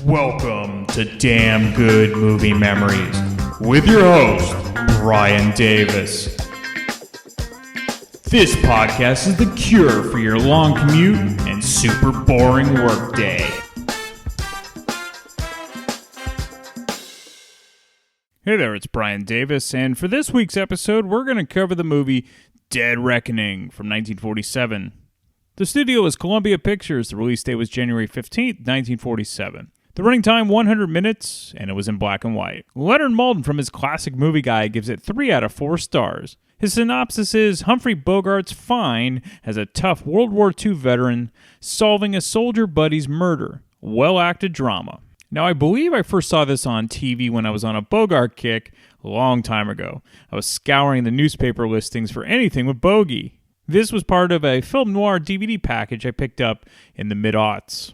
Welcome to Damn Good Movie Memories with your host, Brian Davis. This podcast is the cure for your long commute and super boring workday. Hey there, it's Brian Davis, and for this week's episode, we're going to cover the movie Dead Reckoning from 1947. The studio was Columbia Pictures. The release date was January 15th, 1947. The running time, 100 minutes, and it was in black and white. Leonard Maltin from his Classic Movie Guide gives it 3 out of 4 stars. His synopsis is Humphrey Bogart's fine as a tough World War II veteran solving a soldier buddy's murder. Well-acted drama. Now, I believe I first saw this on TV when I was on a Bogart kick a long time ago. I was scouring the newspaper listings for anything with Bogey. This was part of a film noir DVD package I picked up in the mid-aughts.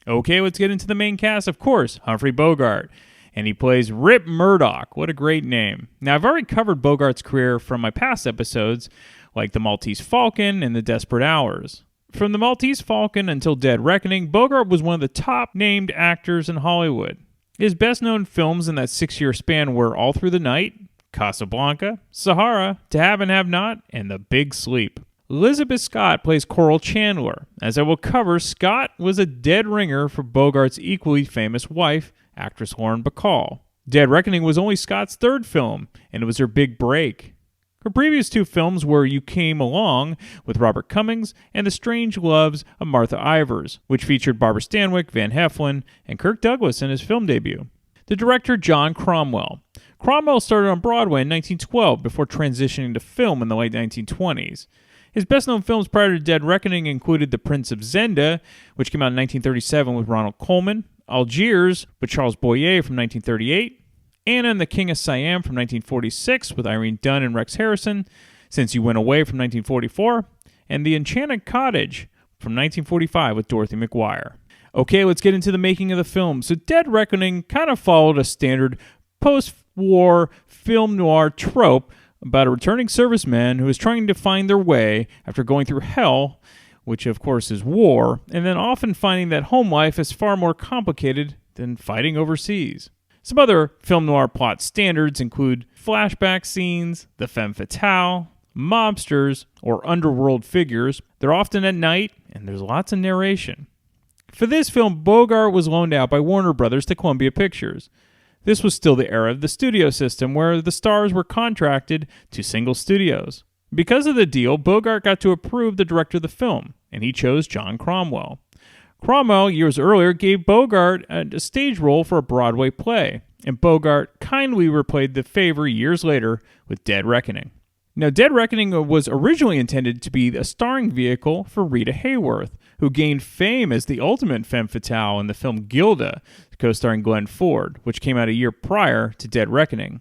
Okay, let's get into the main cast. Of course, Humphrey Bogart. And he plays Rip Murdoch. What a great name. Now, I've already covered Bogart's career from my past episodes, like The Maltese Falcon and The Desperate Hours. From The Maltese Falcon until Dead Reckoning, Bogart was one of the top-named actors in Hollywood. His best-known films in that 6-year span were All Through the Night, Casablanca, Sahara, To Have and Have Not, and The Big Sleep. Lizabeth Scott plays Coral Chandler. As I will cover, Scott was a dead ringer for Bogart's equally famous wife, actress Lauren Bacall. Dead Reckoning was only Scott's third film, and it was her big break. Her previous 2 films were You Came Along with Robert Cummings and The Strange Loves of Martha Ivers, which featured Barbara Stanwyck, Van Heflin, and Kirk Douglas in his film debut. The director, John Cromwell. Cromwell started on Broadway in 1912 before transitioning to film in the late 1920s. His best-known films prior to Dead Reckoning included The Prince of Zenda, which came out in 1937 with Ronald Colman, Algiers with Charles Boyer from 1938, Anna and the King of Siam from 1946 with Irene Dunne and Rex Harrison, Since You Went Away from 1944, and The Enchanted Cottage from 1945 with Dorothy McGuire. Okay, let's get into the making of the film. So Dead Reckoning kind of followed a standard post-war film noir trope about a returning serviceman who is trying to find their way after going through hell, which of course is war, and then often finding that home life is far more complicated than fighting overseas. Some other film noir plot standards include flashback scenes, the femme fatale, mobsters, or underworld figures. They're often at night, and there's lots of narration. For this film, Bogart was loaned out by Warner Brothers to Columbia Pictures. This was still the era of the studio system, where the stars were contracted to single studios. Because of the deal, Bogart got to approve the director of the film, and he chose John Cromwell. Cromwell, years earlier, gave Bogart a stage role for a Broadway play, and Bogart kindly replayed the favor years later with Dead Reckoning. Now, Dead Reckoning was originally intended to be a starring vehicle for Rita Hayworth, who gained fame as the ultimate femme fatale in the film Gilda, co-starring Glenn Ford, which came out a year prior to Dead Reckoning.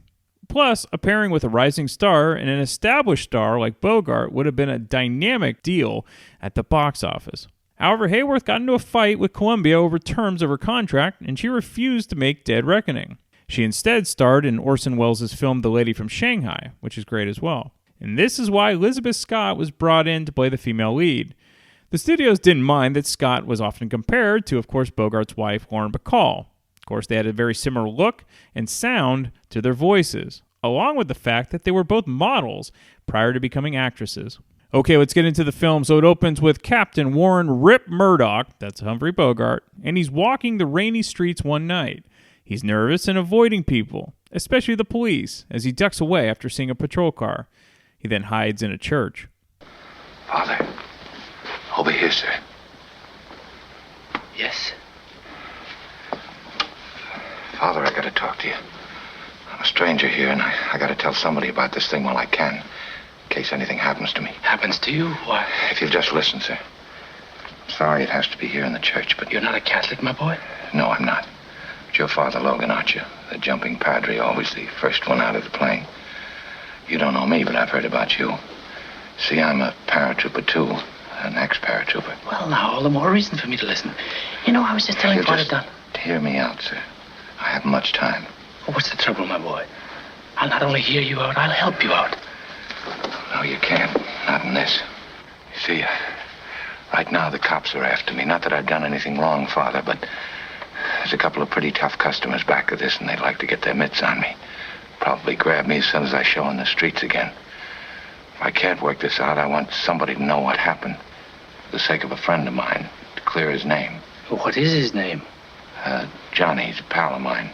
Plus, a pairing with a rising star and an established star like Bogart would have been a dynamic deal at the box office. However, Hayworth got into a fight with Columbia over terms of her contract, and she refused to make Dead Reckoning. She instead starred in Orson Welles' film The Lady from Shanghai, which is great as well. And this is why Lizabeth Scott was brought in to play the female lead. The studios didn't mind that Scott was often compared to, of course, Bogart's wife, Lauren Bacall. Of course, they had a very similar look and sound to their voices, along with the fact that they were both models prior to becoming actresses. Okay, let's get into the film. So it opens with Captain Warren Rip Murdoch, that's Humphrey Bogart, and he's walking the rainy streets one night. He's nervous and avoiding people, especially the police, as he ducks away after seeing a patrol car. He then hides in a church. Father, over here, sir. Yes? Father, I gotta talk to you. I'm a stranger here, and I gotta tell somebody about this thing while I can, in case anything happens to me. Happens to you? Why? If you'll just listen, sir. I'm sorry it has to be here in the church, but... You're not a Catholic, my boy? No, I'm not. But you're Father Logan, aren't you? The jumping padre, always the first one out of the plane. You don't know me, but I've heard about you. See, I'm a paratrooper, too. An ex-paratrooper. Well, now, all the more reason for me to listen. You know, I was just telling Father Dunn. Hear me out, sir. I haven't much time. Oh, what's the trouble, my boy? I'll not only hear you out, I'll help you out. No, you can't. Not in this. You see, right now the cops are after me. Not that I've done anything wrong, Father, but There's a couple of pretty tough customers back of this, and they'd like to get their mitts on me. Probably grab me as soon as I show in the streets again. If I can't work this out, I want somebody to know what happened. For the sake of a friend of mine, to clear his name. What is his name? Johnny, he's a pal of mine.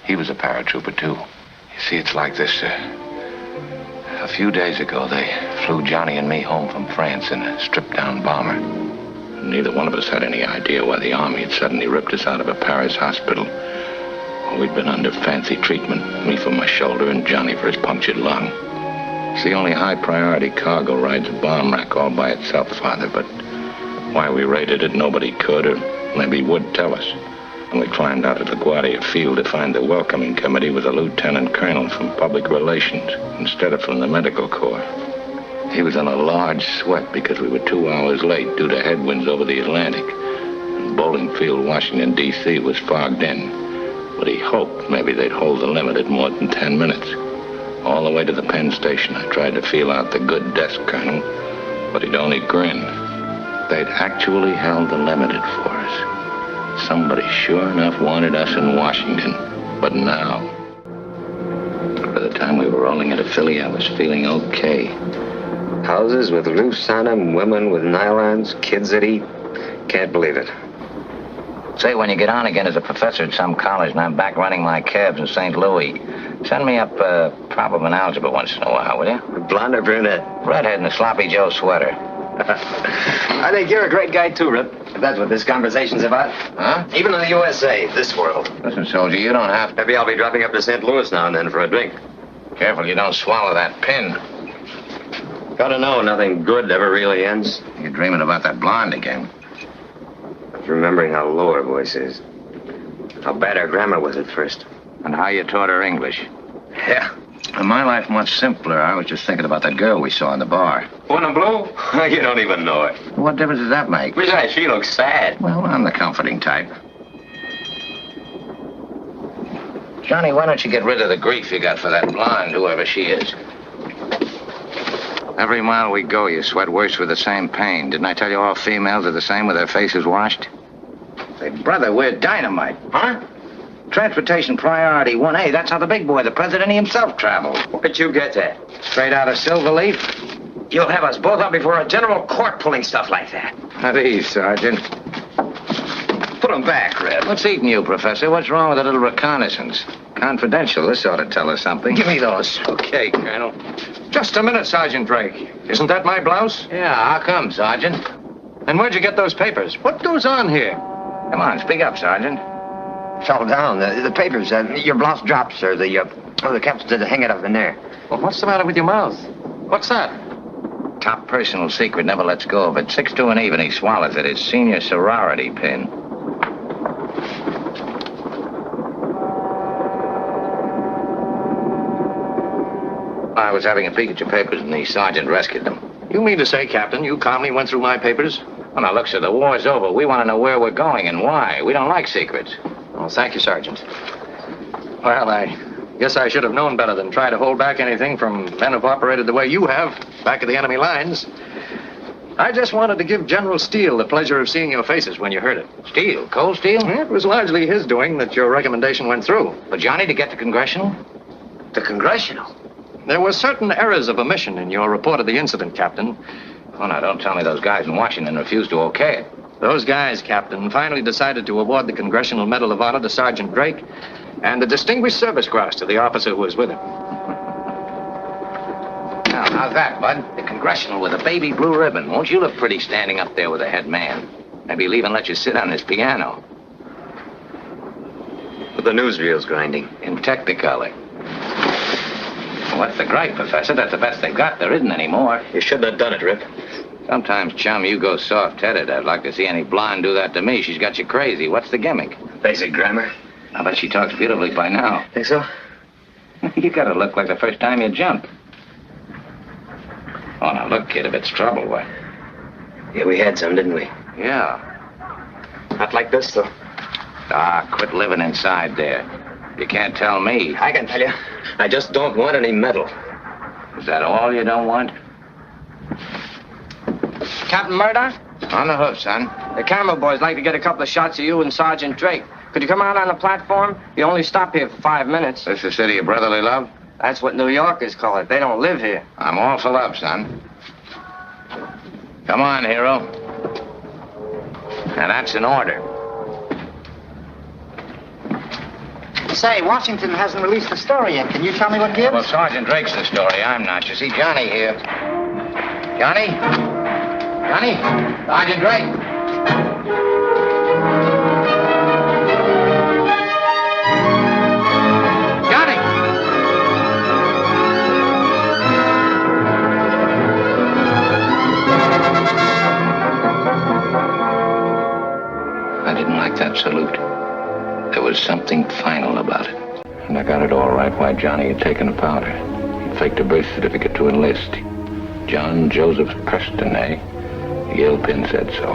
He was a paratrooper, too. You see, it's like this, sir. A few days ago, they flew Johnny and me home from France in a stripped-down bomber. Neither one of us had any idea why the Army had suddenly ripped us out of a Paris hospital. We'd been under fancy treatment, me for my shoulder and Johnny for his punctured lung. It's the only high-priority cargo ride's a bomb rack all by itself, Father, but why we raided it, nobody could, or maybe would tell us. And we climbed out of LaGuardia Field to find the welcoming committee with a lieutenant colonel from public relations instead of from the medical corps. He was in a large sweat because we were 2 hours late due to headwinds over the Atlantic. And Bowling Field, Washington, D.C. was fogged in. But he hoped maybe they'd hold the limit at more than 10 minutes. All the way to the Penn Station, I tried to feel out the good desk colonel, but he'd only grin. They'd actually held the limit for us. Somebody sure enough wanted us in Washington. But now, by the time we were rolling into Philly, I was feeling okay. Houses with roofs on them, women with nylons, kids that eat. Can't believe it. Say, when you get on again as a professor at some college and I'm back running my cabs in St. Louis, send me up problem in algebra once in a while, will you? Blonde or brunette? Redhead in a sloppy Joe sweater. I think you're a great guy, too, Rip. If that's what this conversation's about. Huh? Even in the USA, this world. Listen, soldier, you don't have to. Maybe I'll be dropping up to St. Louis now and then for a drink. Careful you don't swallow that pin. Gotta know, nothing good ever really ends. You're dreaming about that blonde again. Just remembering how low her voice is. How bad her grammar was at first. And how you taught her English. Yeah. In my life, much simpler. I was just thinking about that girl we saw in the bar. One in blue? You don't even know her. What difference does that make? Besides, she looks sad. Well, I'm the comforting type. Johnny, why don't you get rid of the grief you got for that blonde, whoever she is? Every mile we go, you sweat worse with the same pain. Didn't I tell you all females are the same with their faces washed? Say, brother, we're dynamite. Huh? Transportation priority 1A. That's how the big boy, the president himself, traveled. Where'd you get that? Straight out of Silverleaf. You'll have us both up before a general court pulling stuff like that. At ease, Sergeant. Put them back, Red. What's eating you, Professor? What's wrong with a little reconnaissance? Confidential. This ought to tell us something. Give me those. Okay, Colonel. Just a minute, Sergeant Drake. Isn't that my blouse? Yeah, how come, Sergeant? And where'd you get those papers? What goes on here? Come on, speak up, Sergeant. Fell down. The papers, your blouse dropped, sir. The captain said to hang it up in there. Well, what's the matter with your mouth? What's that? Top personal secret, never lets go of it. 6 to an even, he swallows it. His senior sorority pin. I was having a peek at your papers, and the sergeant rescued them. You mean to say, Captain, you calmly went through my papers? Well, now, look, sir, the war's over. We want to know where we're going and why. We don't like secrets. Oh, thank you, Sergeant. Well, I guess I should have known better than try to hold back anything from men who've operated the way you have, back of the enemy lines. I just wanted to give General Steele the pleasure of seeing your faces when you heard it. Steele? Cold Steele? It was largely his doing that your recommendation went through. For Johnny to get to Congressional? The Congressional? There were certain errors of omission in your report of the incident, Captain. Oh, now, don't tell me those guys in Washington refused to okay it. Those guys, Captain, finally decided to award the Congressional Medal of Honor to Sergeant Drake and the Distinguished Service Cross to the officer who was with him. Now, how's that, Bud? The Congressional with a baby blue ribbon. Won't you look pretty standing up there with the head man? Maybe he'll even let you sit on his piano. With the newsreels grinding. In Technicolor. What's the gripe, Professor? That's the best they've got. There isn't any more. You shouldn't have done it, Rip. Sometimes, chum, you go soft-headed. I'd like to see any blonde do that to me. She's got you crazy. What's the gimmick? Basic grammar. I bet she talks beautifully by now. Think so? You gotta look like the first time you jumped. Oh, now look, kid, if it's trouble, what? Yeah, we had some, didn't we? Yeah. Not like this, though. Ah, quit living inside there. You can't tell me. I can tell you. I just don't want any medal. Is that all you don't want? Captain Murdoch? On the hoof, son. The camera boys like to get a couple of shots of you and Sergeant Drake. Could you come out on the platform? You only stop here for 5 minutes. This the city of brotherly love? That's what New Yorkers call it. They don't live here. I'm all for love, son. Come on, hero. Now, that's an order. Say, Washington hasn't released the story yet. Can you tell me what gives? Well, Sergeant Drake's the story. I'm not. You see, Johnny here. Johnny? Johnny? Sergeant Drake? Johnny! I didn't like that salute. There was something final about it. And I got it all right why Johnny had taken the powder. He'd faked a birth certificate to enlist. John Joseph Preston, eh? The Yale pin said so.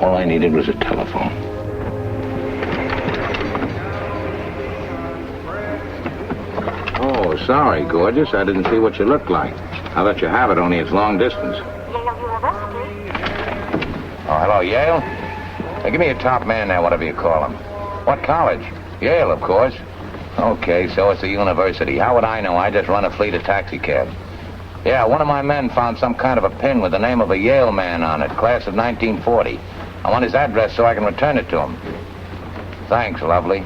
All I needed was a telephone. Oh, sorry, gorgeous. I didn't see what you looked like. I let you have it, only it's long distance. Oh, hello, Yale? Hey, give me a top man there, whatever you call him. What college? Yale, of course. Okay, so it's a university. How would I know? I just run a fleet of taxicabs. Yeah, one of my men found some kind of a pin with the name of a Yale man on it, class of 1940. I want his address so I can return it to him. Thanks, lovely.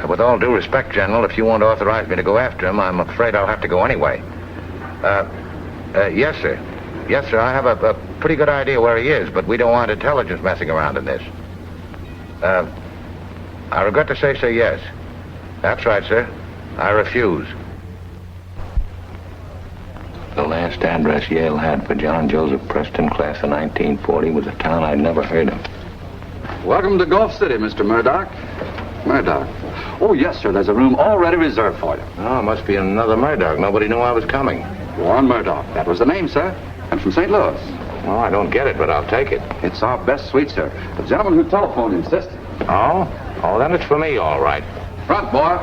With all due respect, General, if you won't authorize me to go after him, I'm afraid I'll have to go anyway. Yes, sir. Yes, sir, I have a pretty good idea where he is, but we don't want intelligence messing around in this. I regret to say, sir, yes. That's right, sir. I refuse. The last address Yale had for John Joseph Preston, class of 1940, was a town I'd never heard of. Welcome to Gulf City, Mr. Murdoch. Murdoch. Oh, yes, sir. There's a room already reserved for you. Oh, must be another Murdoch. Nobody knew I was coming. Warren Murdoch. That was the name, sir. And from St. Louis. Oh, I don't get it, but I'll take it. It's our best suite, sir. The gentleman who telephoned insisted. Oh? Oh, then it's for me, all right. Front, boy.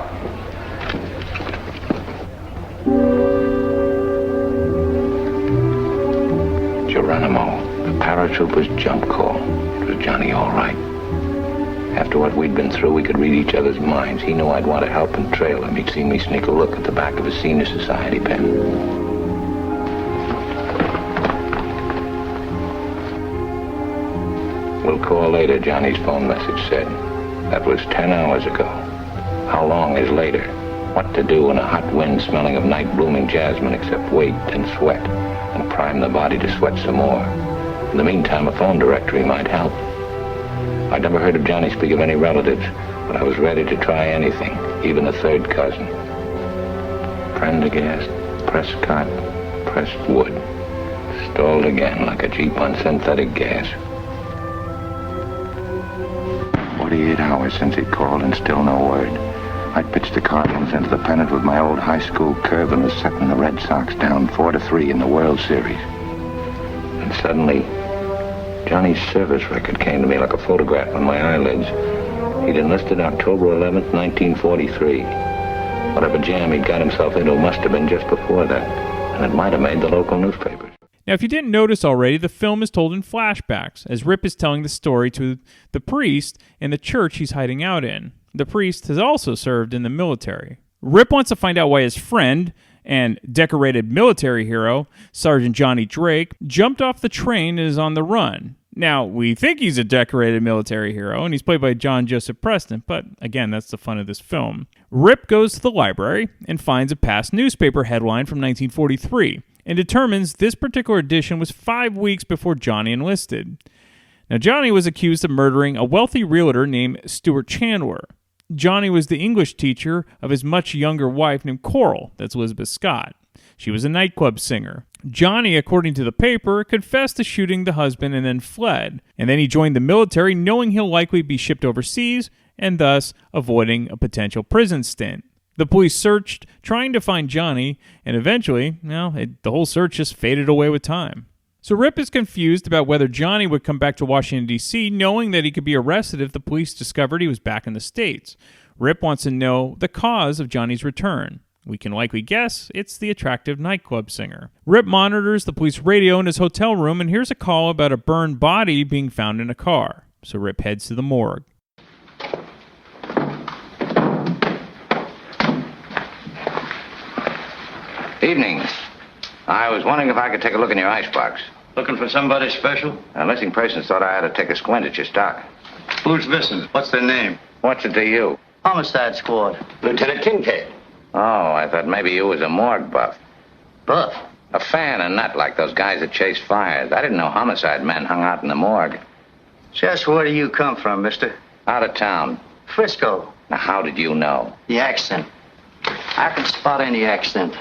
Geronimo, the paratrooper's jump call. It was Johnny, all right. After what we'd been through, we could read each other's minds. He knew I'd want to help and trail him. He'd seen me sneak a look at the back of his senior society pen. We'll call later, Johnny's phone message said. That was 10 hours ago. How long is later? What to do in a hot wind smelling of night-blooming jasmine except wait and sweat and prime the body to sweat some more. In the meantime, a phone directory might help. I'd never heard of Johnny speak of any relatives, but I was ready to try anything, even a third cousin. Prendergast, Prescott, Prestwood. Stalled again like a Jeep on synthetic gas. 48 hours since he'd called and still no word. I'd pitched the Cardinals into the pennant with my old high school curve and was setting the Red Sox down 4-3 in the World Series. And suddenly, Johnny's service record came to me like a photograph on my eyelids. He'd enlisted October 11th, 1943. Whatever jam he'd got himself into must have been just before that, and it might have made the local newspapers. Now, if you didn't notice already, the film is told in flashbacks, as Rip is telling the story to the priest in the church he's hiding out in. The priest has also served in the military. Rip wants to find out why his friend and decorated military hero, Sergeant Johnny Drake, jumped off the train and is on the run. Now, we think he's a decorated military hero, and he's played by John Joseph Preston, but again, that's the fun of this film. Rip goes to the library and finds a past newspaper headline from 1943, and determines this particular edition was 5 weeks before Johnny enlisted. Now, Johnny was accused of murdering a wealthy realtor named Stuart Chandler. Johnny was the English teacher of his much younger wife named Coral, that's Lizabeth Scott. She was a nightclub singer. Johnny, according to the paper, confessed to shooting the husband and then fled. And then he joined the military knowing he'll likely be shipped overseas and thus avoiding a potential prison stint. The police searched, trying to find Johnny, and eventually, the whole search just faded away with time. So Rip is confused about whether Johnny would come back to Washington, D.C., knowing that he could be arrested if the police discovered he was back in the States. Rip wants to know the cause of Johnny's return. We can likely guess it's the attractive nightclub singer. Rip monitors the police radio in his hotel room and hears a call about a burned body being found in a car. So Rip heads to the morgue. Evening. I was wondering if I could take a look in your icebox. Looking for somebody special? Missing persons thought I had to take a squint at your stock. Who's missing? What's their name? What's it to you? Homicide Squad. Lieutenant Kincaid. Oh, I thought maybe you was a morgue buff. Buff? A fan and nut like those guys that chase fires. I didn't know homicide men hung out in the morgue. Just where do you come from, mister? Out of town. Frisco. Now, how did you know? The accent. I can spot any accent.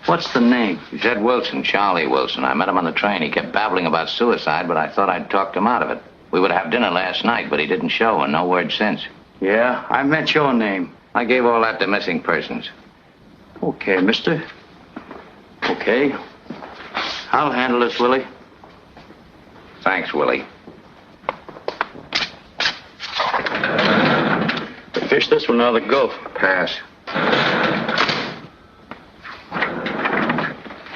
What's the name? Zed Wilson, Charlie Wilson. I met him on the train. He kept babbling about suicide, but I thought I'd talked him out of it. We were to have dinner last night, but he didn't show, and no word since. Yeah, I meant your name. I gave all that to missing persons. Okay, mister. Okay. I'll handle this, Willie. Thanks, Willie. We fish this one out of the Gulf. Pass.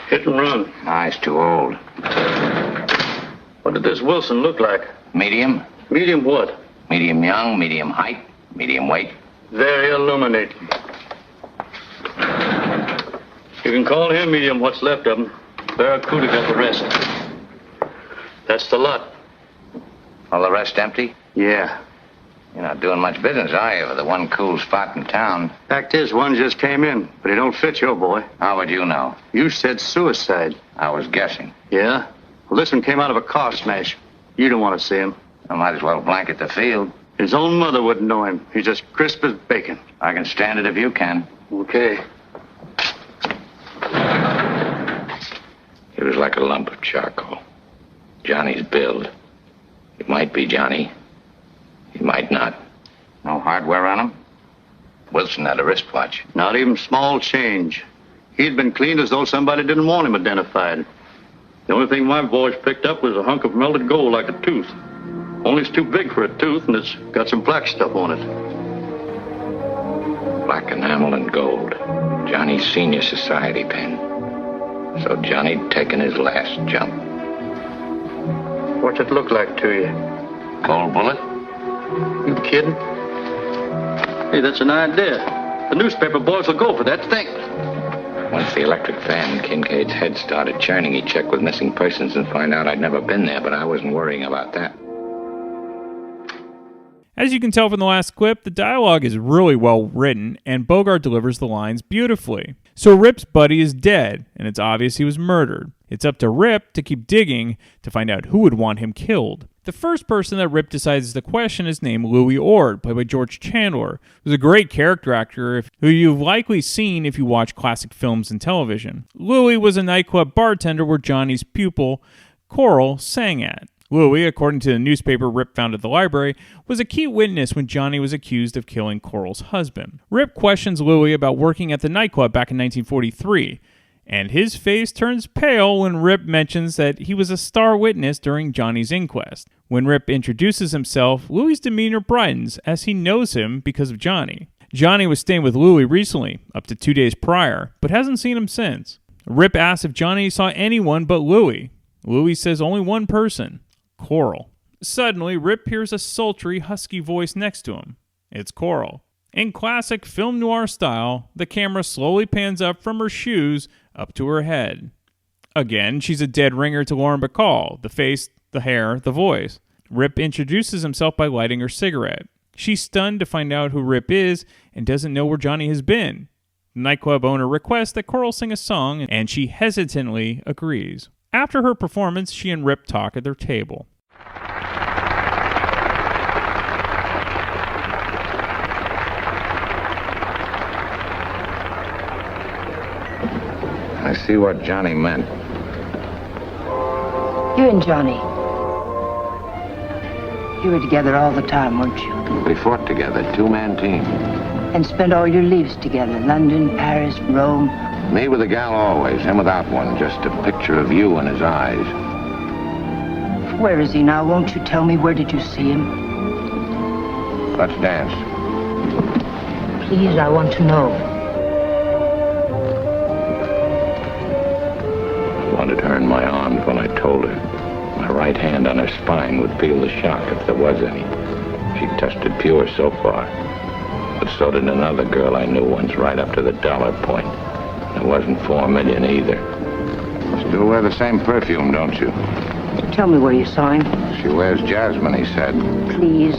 Hit and run. He's too old. What did this Wilson look like? Medium? Medium what? Medium young, medium height, medium weight. Very illuminating. You can call him medium what's left of him. Barracuda got the rest. That's the lot. All the rest empty? Yeah. You're not doing much business, are you, for the one cool spot in town? Fact is, one just came in, but he don't fit your boy. How would you know? You said suicide. I was guessing. Yeah? Well, this one came out of a car smash. You don't want to see him. I might as well blanket the field. His own mother wouldn't know him. He's as crisp as bacon. I can stand it if you can. Okay. He was like a lump of charcoal. Johnny's build. It might be Johnny. He might not. No hardware on him? Wilson had a wristwatch. Not even small change. He'd been cleaned as though somebody didn't want him identified. The only thing my boys picked up was a hunk of melted gold like a tooth. Only it's too big for a tooth, and it's got some black stuff on it. Black enamel and gold. Johnny's senior society pin. So Johnny'd taken his last jump. What's it look like to you? Cold bullet? You kidding? Hey, that's an idea. The newspaper boys will go for that thing. Once the electric fan in Kincaid's head started churning, he checked with missing persons and found out I'd never been there, but I wasn't worrying about that. As you can tell from the last clip, the dialogue is really well written, and Bogart delivers the lines beautifully. So Rip's buddy is dead, and it's obvious he was murdered. It's up to Rip to keep digging to find out who would want him killed. The first person that Rip decides to question is named Louis Ord, played by George Chandler, who's a great character actor who you've likely seen if you watch classic films and television. Louis was a nightclub bartender where Johnny's pupil, Coral, sang at. Louis, according to the newspaper Rip found at the library, was a key witness when Johnny was accused of killing Coral's husband. Rip questions Louis about working at the nightclub back in 1943, and his face turns pale when Rip mentions that he was a star witness during Johnny's inquest. When Rip introduces himself, Louis' demeanor brightens as he knows him because of Johnny. Johnny was staying with Louis recently, up to 2 days prior, but hasn't seen him since. Rip asks if Johnny saw anyone but Louis. Louis says only one person. Coral. Suddenly, Rip hears a sultry, husky voice next to him. It's Coral. In classic film noir style, the camera slowly pans up from her shoes up to her head. Again, she's a dead ringer to Lauren Bacall, the face, the hair, the voice. Rip introduces himself by lighting her cigarette. She's stunned to find out who Rip is and doesn't know where Johnny has been. The nightclub owner requests that Coral sing a song, and she hesitantly agrees. After her performance, she and Rip talk at their table. I see what Johnny meant. You and Johnny. You were together all the time, weren't you? We fought together, two-man team. And spent all your leaves together, London, Paris, Rome. Me with a gal always, him without one, just a picture of you in his eyes. Where is he now? Won't you tell me? Where did you see him? Let's dance. Please, I want to know. burned my arms when I told her. My right hand on her spine would feel the shock if there was any. She tested pure so far. But so did another girl I knew once, right up to the dollar point. It wasn't $4 million either. Still wear the same perfume, don't you? Tell me where you saw him. She wears jasmine, he said. Please.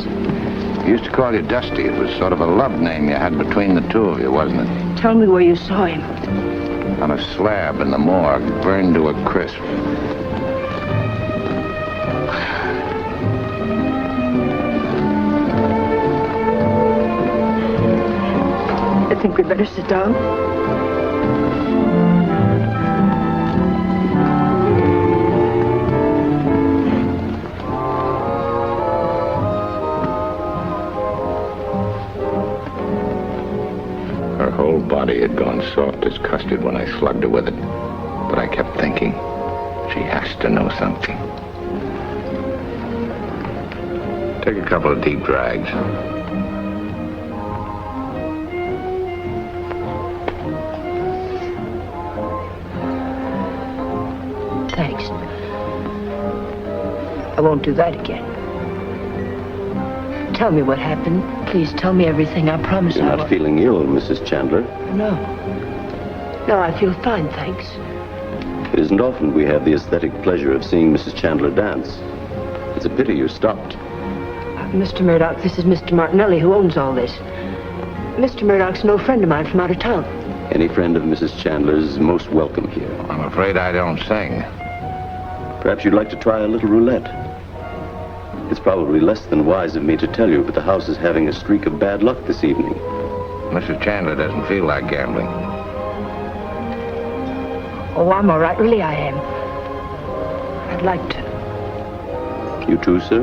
He used to call you Dusty. It was sort of a love name you had between the two of you, wasn't it? Tell me where you saw him. On a slab in the morgue, burned to a crisp. I think we'd better sit down. Her whole body had gone soft as custard when I slugged her with it. But I kept thinking, she has to know something. Take a couple of deep drags. Thanks. I won't do that again. Tell me what happened. Please tell me everything. I promise You're I not won't. feeling ill, Mrs. Chandler. No. No, I feel fine, thanks. It isn't often we have the aesthetic pleasure of seeing Mrs. Chandler dance. It's a pity you stopped. Mr. Murdoch, this is Mr. Martinelli who owns all this. Mr. Murdoch's no friend of mine from out of town. Any friend of Mrs. Chandler's is most welcome here. I'm afraid I don't sing. Perhaps you'd like to try a little roulette. It's probably less than wise of me to tell you, but the house is having a streak of bad luck this evening. Mrs. Chandler doesn't feel like gambling. Oh, I'm all right. Really, I am. I'd like to. You too, sir?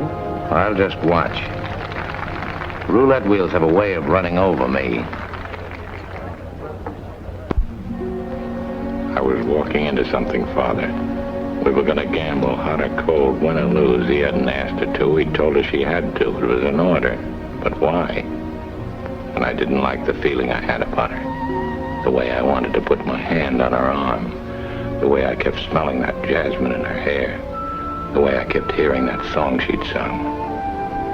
I'll just watch. Roulette wheels have a way of running over me. I was walking into something, Father. We were going to gamble, hot or cold, win or lose. He hadn't asked her to. He told her she had to. It was an order. But why? And I didn't like the feeling I had upon her. The way I wanted to put my hand on her arm. The way I kept smelling that jasmine in her hair. The way I kept hearing that song she'd sung.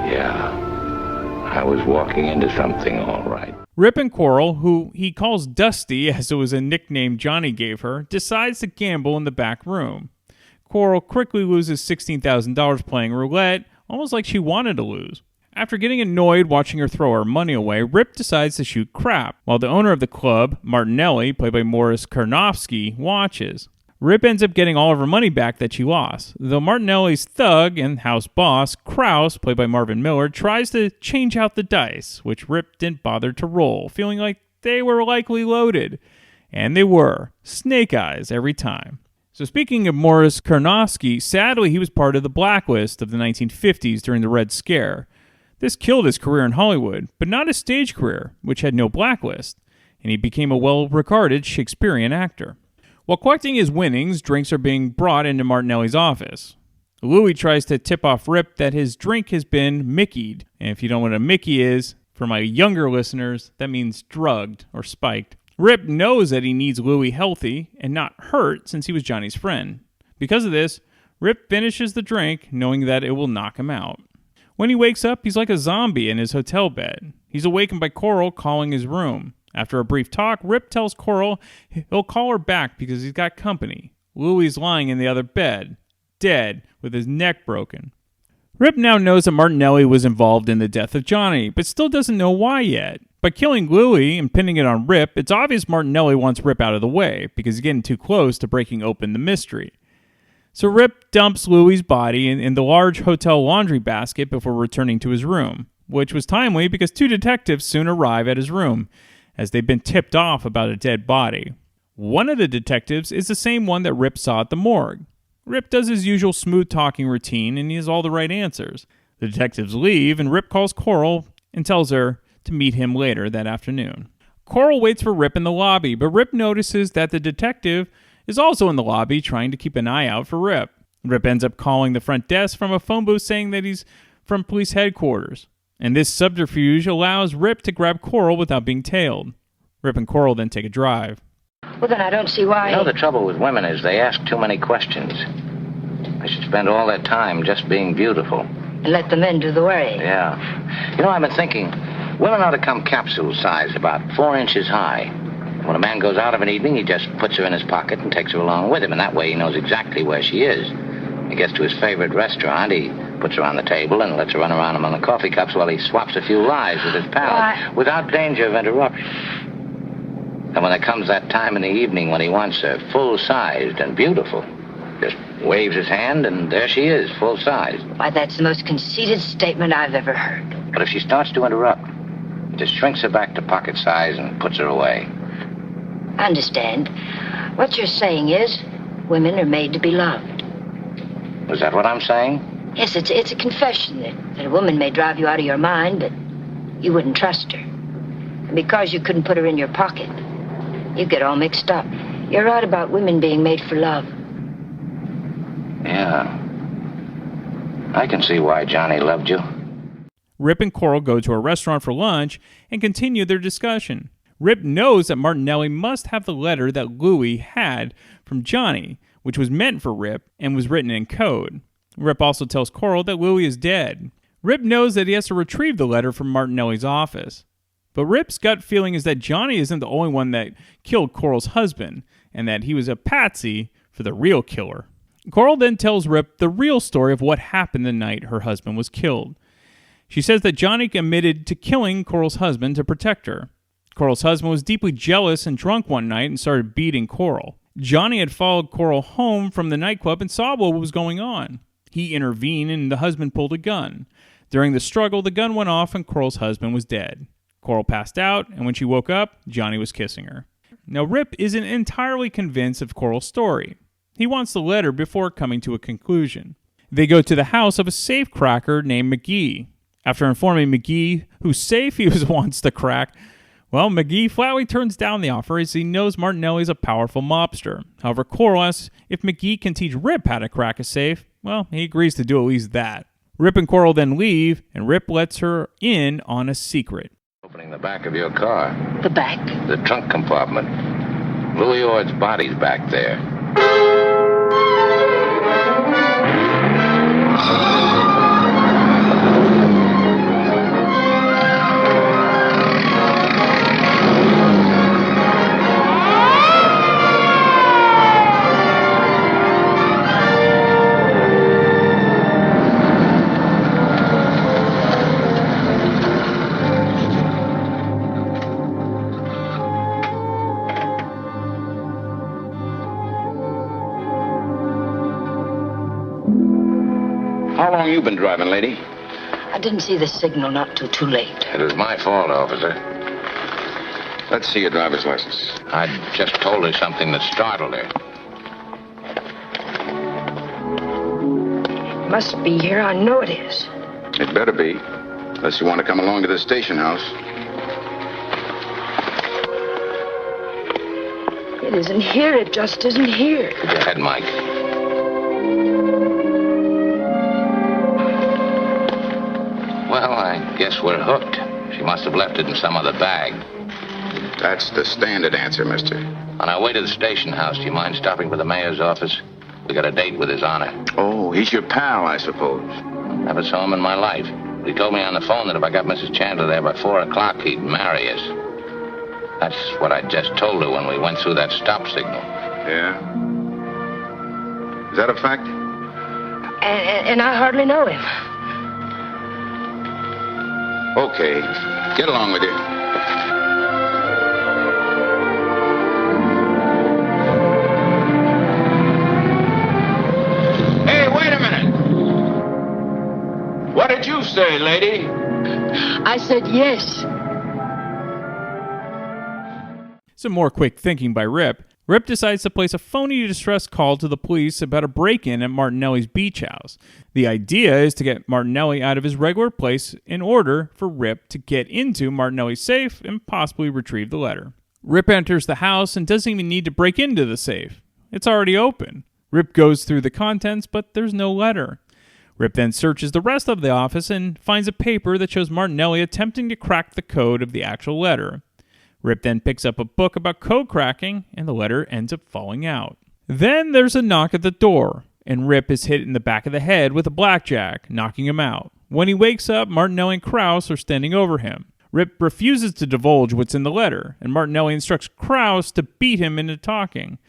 Yeah, I was walking into something all right. Rip and Coral, who he calls Dusty as it was a nickname Johnny gave her, decides to gamble in the back room. Coral quickly loses $16,000 playing roulette, almost like she wanted to lose. After getting annoyed watching her throw her money away, Rip decides to shoot crap, while the owner of the club, Martinelli, played by Morris Karnofsky, watches. Rip ends up getting all of her money back that she lost, though Martinelli's thug and house boss, Krause, played by Marvin Miller, tries to change out the dice, which Rip didn't bother to roll, feeling like they were likely loaded. And they were. Snake eyes every time. So speaking of Morris Karnofsky, sadly he was part of the blacklist of the 1950s during the Red Scare. This killed his career in Hollywood, but not his stage career, which had no blacklist, and he became a well-regarded Shakespearean actor. While collecting his winnings, drinks are being brought into Martinelli's office. Louis tries to tip off Rip that his drink has been Mickeyed, and if you don't know what a Mickey is, for my younger listeners, that means drugged or spiked. Rip knows that he needs Louis healthy and not hurt since he was Johnny's friend. Because of this, Rip finishes the drink knowing that it will knock him out. When he wakes up, he's like a zombie in his hotel bed. He's awakened by Coral calling his room. After a brief talk, Rip tells Coral he'll call her back because he's got company. Louis lying in the other bed, dead, with his neck broken. Rip now knows that Martinelli was involved in the death of Johnny, but still doesn't know why yet. By killing Louis and pinning it on Rip, it's obvious Martinelli wants Rip out of the way because he's getting too close to breaking open the mystery. So Rip dumps Louis' body in the large hotel laundry basket before returning to his room, which was timely because two detectives soon arrive at his room, as they've been tipped off about a dead body. One of the detectives is the same one that Rip saw at the morgue. Rip does his usual smooth-talking routine, and he has all the right answers. The detectives leave, and Rip calls Coral and tells her to meet him later that afternoon. Coral waits for Rip in the lobby, but Rip notices that the detective is also in the lobby trying to keep an eye out for Rip. Rip ends up calling the front desk from a phone booth saying that he's from police headquarters. And this subterfuge allows Rip to grab Coral without being tailed. Rip and Coral then take a drive. Well, then I don't see why... You know, the trouble with women is they ask too many questions. They should spend all their time just being beautiful. And let the men do the worrying. Yeah. You know, I've been thinking, women ought to come capsule size, about 4 inches high. When a man goes out of an evening, he just puts her in his pocket and takes her along with him, and that way he knows exactly where she is. He gets to his favorite restaurant, he puts her on the table and lets her run around among the coffee cups while he swaps a few lies with his pals, without danger of interruption. And when there comes that time in the evening when he wants her full-sized and beautiful, just waves his hand, and there she is, full-sized. Why, that's the most conceited statement I've ever heard. But if she starts to interrupt, he just shrinks her back to pocket size and puts her away. I understand. What you're saying is, women are made to be loved. Was that what I'm saying? Yes, it's a confession that a woman may drive you out of your mind, but you wouldn't trust her. And because you couldn't put her in your pocket, you get all mixed up. You're right about women being made for love. Yeah. I can see why Johnny loved you. Rip and Coral go to a restaurant for lunch and continue their discussion. Rip knows that Martinelli must have the letter that Louis had from Johnny, which was meant for Rip and was written in code. Rip also tells Coral that Louis is dead. Rip knows that he has to retrieve the letter from Martinelli's office. But Rip's gut feeling is that Johnny isn't the only one that killed Coral's husband, and that he was a patsy for the real killer. Coral then tells Rip the real story of what happened the night her husband was killed. She says that Johnny admitted to killing Coral's husband to protect her. Coral's husband was deeply jealous and drunk one night and started beating Coral. Johnny had followed Coral home from the nightclub and saw what was going on. He intervened and the husband pulled a gun. During the struggle, the gun went off and Coral's husband was dead. Coral passed out, and when she woke up, Johnny was kissing her. Now, Rip isn't entirely convinced of Coral's story. He wants the letter before coming to a conclusion. They go to the house of a safe cracker named McGee. After informing McGee whose safe he wants to crack, well, McGee flatly turns down the offer as he knows Martinelli is a powerful mobster. However, Coral asks if McGee can teach Rip how to crack a safe. Well, he agrees to do at least that. Rip and Coral then leave, and Rip lets her in on a secret. Opening the back of your car. The back? The trunk compartment. Louis Ord's body's back there. How long you been driving, lady? I didn't see the signal not too late. It was my fault, officer. Let's see your driver's license. I just told her something that startled her. It must be here. I know it is. It better be, unless you want to come along to the station house. It isn't here. It just isn't here. Go ahead, Mike. Well, I guess we're hooked. She must have left it in some other bag. That's the standard answer, mister. On our way to the station house, do you mind stopping by the mayor's office? We got a date with His Honor. Oh, he's your pal, I suppose. Never saw him in my life. He told me on the phone that if I got Mrs. Chandler there by 4 o'clock, he'd marry us. That's what I just told her when we went through that stop signal. Yeah? Is that a fact? And I hardly know him. Okay. Get along with you. Hey, wait a minute. What did you say, lady? I said yes. Some more quick thinking by Rip. Rip decides to place a phony distress call to the police about a break-in at Martinelli's beach house. The idea is to get Martinelli out of his regular place in order for Rip to get into Martinelli's safe and possibly retrieve the letter. Rip enters the house and doesn't even need to break into the safe. It's already open. Rip goes through the contents, but there's no letter. Rip then searches the rest of the office and finds a paper that shows Martinelli attempting to crack the code of the actual letter. Rip then picks up a book about code cracking, and the letter ends up falling out. Then there's a knock at the door, and Rip is hit in the back of the head with a blackjack, knocking him out. When he wakes up, Martinelli and Krause are standing over him. Rip refuses to divulge what's in the letter, and Martinelli instructs Krause to beat him into talking.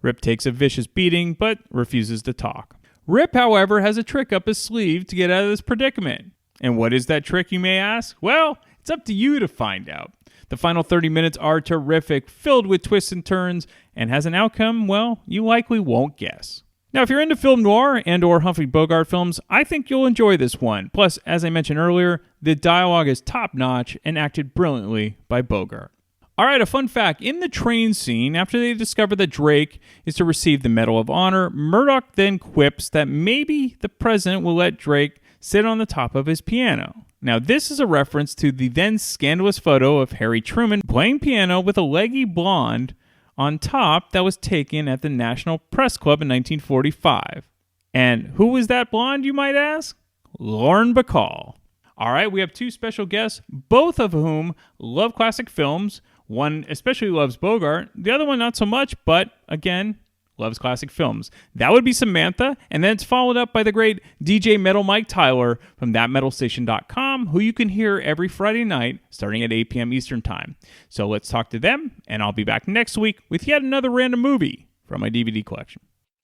Rip takes a vicious beating, but refuses to talk. Rip, however, has a trick up his sleeve to get out of this predicament. And what is that trick, you may ask? Well, it's up to you to find out. The final 30 minutes are terrific, filled with twists and turns, and has an outcome, well, you likely won't guess. Now, if you're into film noir and or Humphrey Bogart films, I think you'll enjoy this one. Plus, as I mentioned earlier, the dialogue is top-notch and acted brilliantly by Bogart. All right, a fun fact. In the train scene, after they discover that Drake is to receive the Medal of Honor, Murdoch then quips that maybe the president will let Drake sit on the top of his piano. Now, this is a reference to the then scandalous photo of Harry Truman playing piano with a leggy blonde on top that was taken at the National Press Club in 1945. And who was that blonde, you might ask? Lauren Bacall. All right, we have two special guests, both of whom love classic films. One especially loves Bogart, the other one not so much, but again, loves classic films. That would be Samantha, and then it's followed up by the great DJ Metal Mike Tyler from thatmetalstation.com, who you can hear every Friday night starting at 8 p.m. Eastern Time. So let's talk to them, and I'll be back next week with yet another random movie from my DVD collection.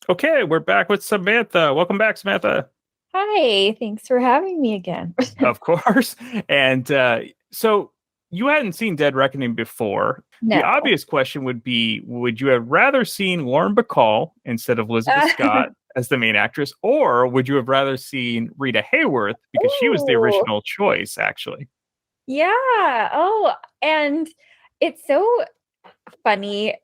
Okay, we're back with Samantha. Welcome back, Samantha. Hi, thanks for having me again. Of course. And so you hadn't seen Dead Reckoning before. No. The obvious question would be, would you have rather seen Lauren Bacall instead of Lizabeth Scott as the main actress, or would you have rather seen Rita Hayworth because she was the original choice, actually? Yeah. Oh, and it's so funny.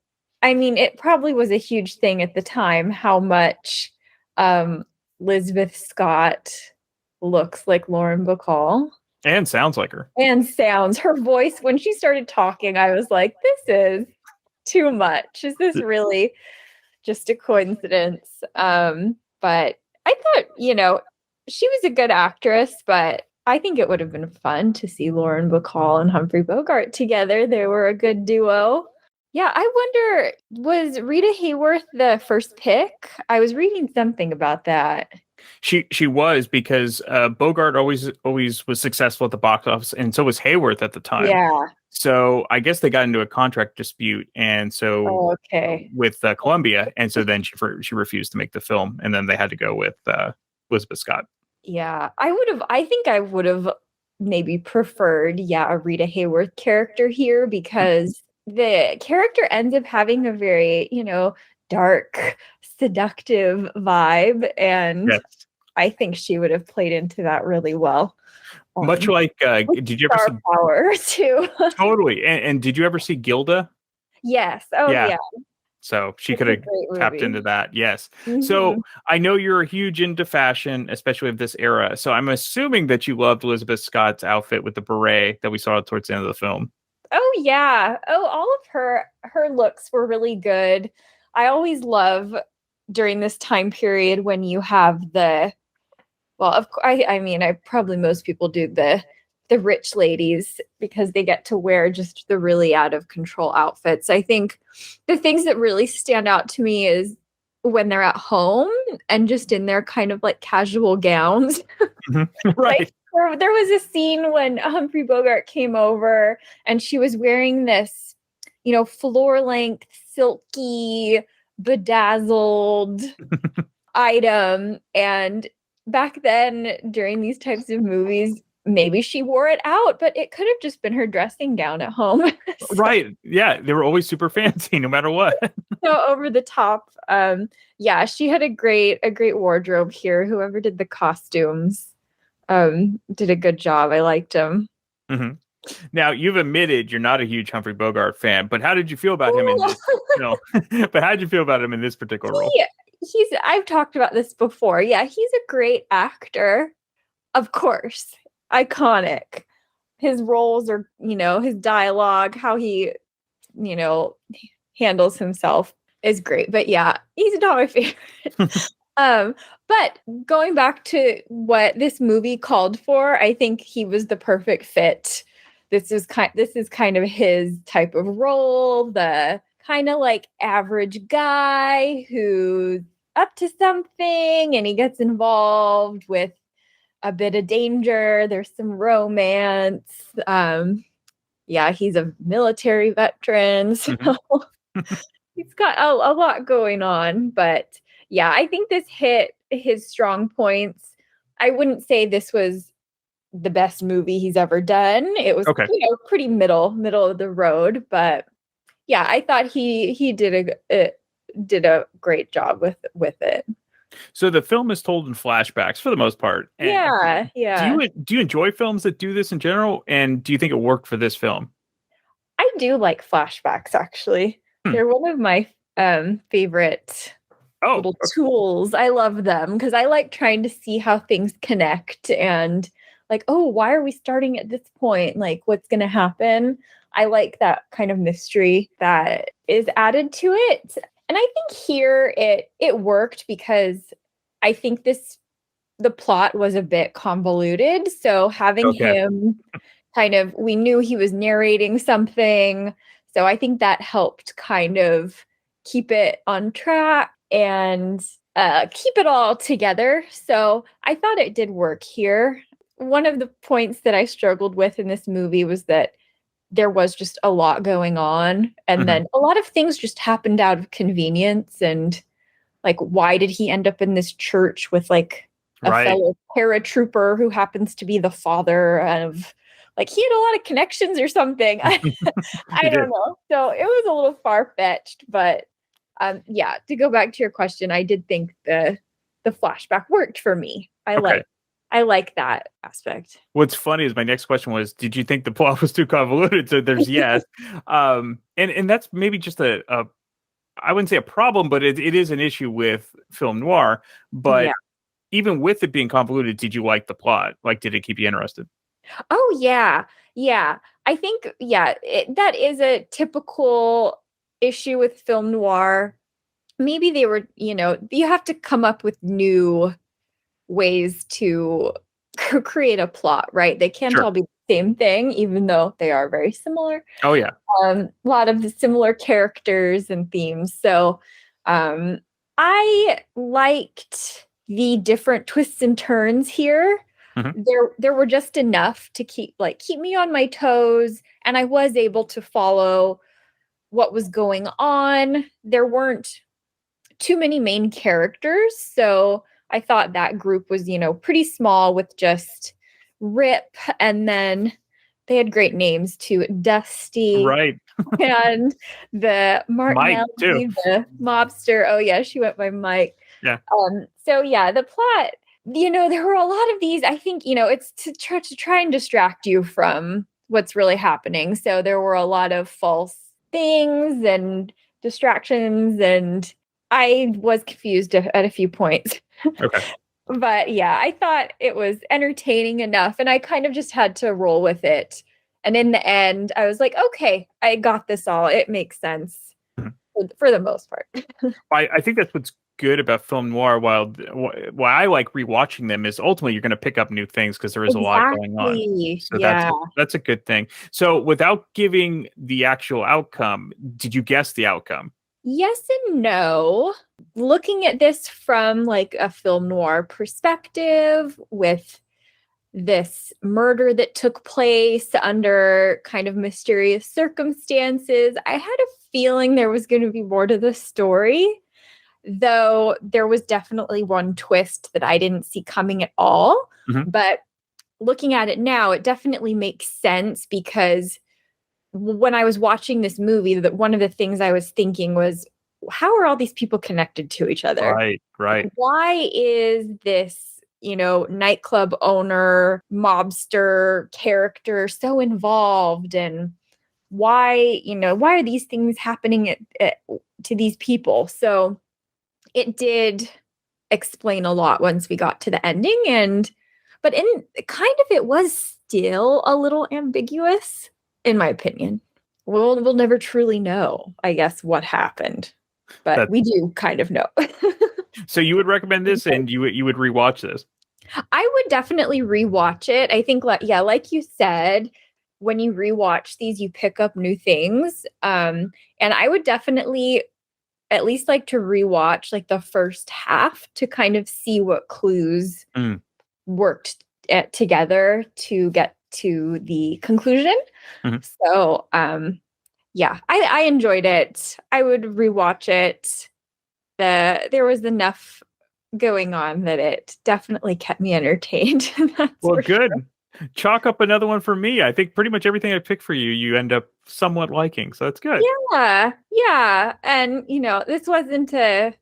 I mean, it probably was a huge thing at the time how much Lizabeth Scott looks like Lauren Bacall. And sounds like her. And her voice, when she started talking, I was like, this is too much. Is this really just a coincidence? But I thought, she was a good actress, but I think it would have been fun to see Lauren Bacall and Humphrey Bogart together. They were a good duo. Yeah, I wonder, was Rita Hayworth the first pick? I was reading something about that. She was, because Bogart always was successful at the box office, and so was Hayworth at the time. Yeah. So I guess they got into a contract dispute, and so with Columbia, and so then she refused to make the film, and then they had to go with Lizabeth Scott. Yeah, I think I would have maybe preferred, a Rita Hayworth character here, because the character ends up having a very, dark, seductive vibe, and yes. I think she would have played into that really well. Much like, did you ever see Power too? Totally. And did you ever see Gilda? Yes. Oh yeah. So she could have tapped into that. Yes. Mm-hmm. So I know you're huge into fashion, especially of this era. So I'm assuming that you loved Lizabeth Scott's outfit with the beret that we saw towards the end of the film. Oh yeah. Oh, all of her looks were really good. I always love during this time period when you have probably most people do the rich ladies, because they get to wear just the really out of control outfits. I think the things that really stand out to me is when they're at home and just in their kind of like casual gowns. Mm-hmm. Right. There was a scene when Humphrey Bogart came over and she was wearing this, floor-length, silky, bedazzled item. And back then, during these types of movies, maybe she wore it out, but it could have just been her dressing gown at home. Right. Yeah. They were always super fancy, no matter what. So over the top. She had a great wardrobe here. Whoever did the costumes did a good job. I liked them. Mm-hmm. Now, you've admitted you're not a huge Humphrey Bogart fan, but how did you feel about him in this? But how did you feel about him in this particular role? I've talked about this before. Yeah, he's a great actor. Of course. Iconic. His roles are, his dialogue, how he, handles himself is great. But yeah, he's not my favorite. But going back to what this movie called for, I think he was the perfect fit this is kind of his type of role, the kind of like average guy who's up to something and he gets involved with a bit of danger. There's some romance. Yeah, he's a military veteran, so he's got a lot going on. But yeah, I think this hit his strong points. I wouldn't say this was the best movie he's ever done. It was pretty middle of the road, but yeah, I thought he did a great job with it. So the film is told in flashbacks for the most part. Yeah. Do you enjoy films that do this in general? And do you think it worked for this film? I do like flashbacks, actually. They're one of my favorite little tools. I love them because I like trying to see how things connect and like, oh, why are we starting at this point? Like, what's going to happen? I like that kind of mystery that is added to it. And I think here it worked because I think the plot was a bit convoluted. So having him we knew he was narrating something. So I think that helped kind of keep it on track and keep it all together. So I thought it did work here. One of the points that I struggled with in this movie was that there was just a lot going on. And then a lot of things just happened out of convenience. And like, why did he end up in this church with like a fellow paratrooper who happens to be the father of, like, he had a lot of connections or something. I don't know. So it was a little far-fetched, but yeah, to go back to your question, I did think the flashback worked for me. I like that aspect. What's funny is my next question was, did you think the plot was too convoluted? So there's yes. And that's maybe just I wouldn't say a problem, but it is an issue with film noir. But even with it being convoluted, did you like the plot? Like, did it keep you interested? Oh, yeah. Yeah. I think, that is a typical issue with film noir. Maybe they were, you have to come up with new ways to create a plot, right? They can't all be the same thing, even though they are very similar. Oh, yeah. A lot of the similar characters and themes. So I liked the different twists and turns here. There were just enough to keep me on my toes, and I was able to follow what was going on. There weren't too many main characters, so I thought that group was, pretty small with just Rip, and then they had great names too, Dusty, right, and the Martinelli, the mobster. Oh yeah, she went by Mike. Yeah. So yeah, the plot. There were a lot of these. I think, it's to try and distract you from what's really happening. So there were a lot of false things and distractions, and I was confused at a few points. Okay. But yeah, I thought it was entertaining enough, and I kind of just had to roll with it. And in the end, I was like, okay, I got this all. It makes sense for the most part. I think that's what's good about film noir. While I like rewatching them is ultimately you're going to pick up new things because there is a lot going on. So that's a good thing. So without giving the actual outcome, did you guess the outcome? Yes and no. Looking at this from like a film noir perspective with this murder that took place under kind of mysterious circumstances, I had a feeling there was going to be more to the story, though there was definitely one twist that I didn't see coming at all. But looking at it now, it definitely makes sense because when I was watching this movie, that one of the things I was thinking was, how are all these people connected to each other? Right. Why is this, nightclub owner, mobster character so involved? And why are these things happening to these people? So it did explain a lot once we got to the ending, but in kind of it was still a little ambiguous. In my opinion, we'll never truly know, I guess, what happened, but we do kind of know. So you would recommend this, and you would rewatch this? I would definitely rewatch it. I think, like you said, when you rewatch these, you pick up new things. And I would definitely at least like to rewatch like the first half to kind of see what clues worked together to get to the conclusion. So, yeah, I enjoyed it. I would rewatch it. There was enough going on that it definitely kept me entertained. Well, good. Sure. Chalk up another one for me. I think pretty much everything I pick for you, you end up somewhat liking. So that's good. Yeah. And, you know, this wasn't a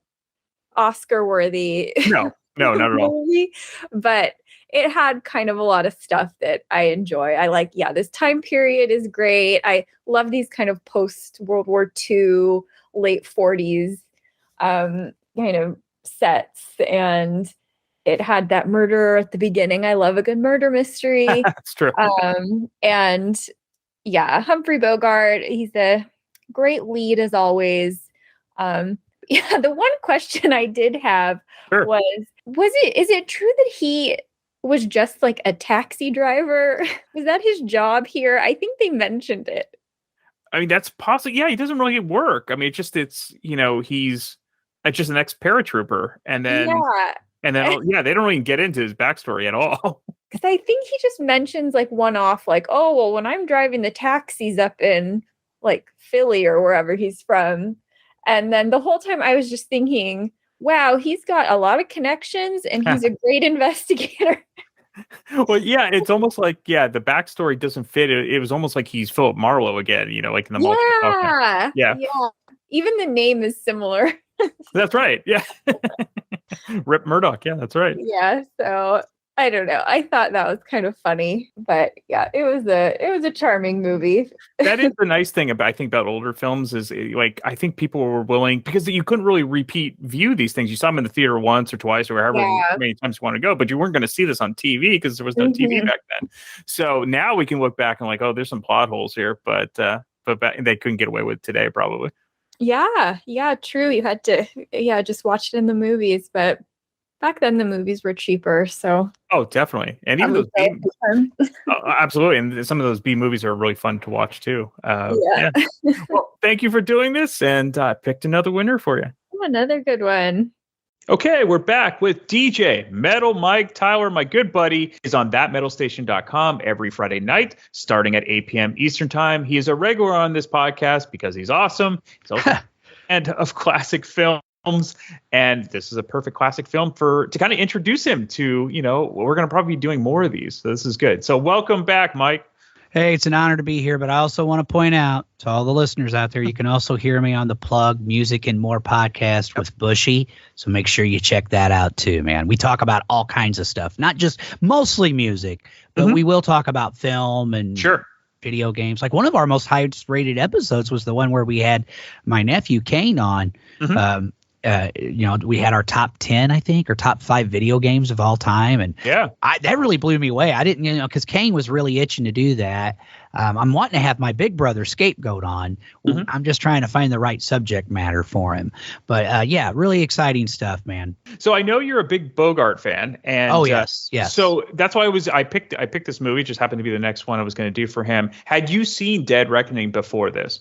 Oscar worthy. No, not at all. Movie, but it had kind of a lot of stuff that I enjoy. I like, this time period is great. I love these kind of post World War II, late 40s kind of sets. And it had that murder at the beginning. I love a good murder mystery. That's true. And yeah, Humphrey Bogart, he's a great lead as always. The one question I did have is it true that he was just like a taxi driver? Was that his job here? I think they mentioned it. I mean, that's possible. Yeah, he doesn't really work. I mean, he's just an ex-paratrooper. And then they don't even get into his backstory at all. Because I think he just mentions like one-off, like, oh, well, when I'm driving the taxis up in like Philly or wherever he's from. And then the whole time I was just thinking, wow, he's got a lot of connections and he's a great investigator. Well, yeah, it's almost like, the backstory doesn't fit. It was almost like he's Philip Marlowe again, like in the Yeah. Even the name is similar. That's right. Yeah. Rip Murdoch. Yeah, that's right. Yeah. So I don't know. I thought that was kind of funny, but yeah, it was a charming movie. That is the nice thing about older films is like, I think people were willing, because you couldn't really view these things. You saw them in the theater once or twice or however many times you want to go, but you weren't going to see this on TV because there was no TV back then. So now we can look back and like, oh, there's some plot holes here, but they couldn't get away with today probably. Yeah, true. You had to, just watch it in the movies, but back then the movies were cheaper. So definitely, and even those absolutely, and some of those B movies are really fun to watch too. Well, thank you for doing this, and I picked another winner for you. Another good one. Okay, we're back with DJ Metal Mike Tyler. My good buddy is on thatmetalstation.com every Friday night, starting at 8 p.m. Eastern time. He is a regular on this podcast because he's awesome. He's also a fan of classic films, and this is a perfect classic film to kind of introduce him to, we're going to probably be doing more of these. So this is good. So welcome back, Mike. Hey, it's an honor to be here, but I also want to point out to all the listeners out there, you can also hear me on the Plug Music and More podcast with Bushy. So make sure you check that out too, man. We talk about all kinds of stuff, not just mostly music, but we will talk about film and video games. Like one of our most highest rated episodes was the one where we had my nephew Kane on. We had our top 10, I think, or top 5 video games of all time. And that really blew me away. I didn't, because Kane was really itching to do that. I'm wanting to have my big brother Scapegoat on. I'm just trying to find the right subject matter for him. But really exciting stuff, man. So I know you're a big Bogart fan. And yes. So that's why I picked this movie. It just happened to be the next one I was going to do for him. Had you seen Dead Reckoning before this?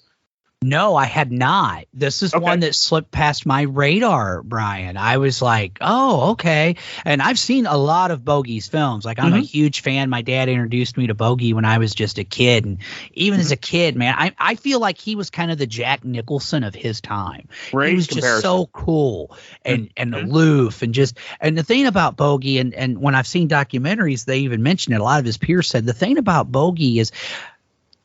No, I had not. This is one that slipped past my radar, Brian. I was like, oh, okay. And I've seen a lot of Bogey's films. Like, I'm a huge fan. My dad introduced me to Bogey when I was just a kid. And even as a kid, man, I feel like he was kind of the Jack Nicholson of his time. Great he was just so cool and aloof. And the thing about Bogey, and when I've seen documentaries, they even mentioned it. A lot of his peers said the thing about Bogey is,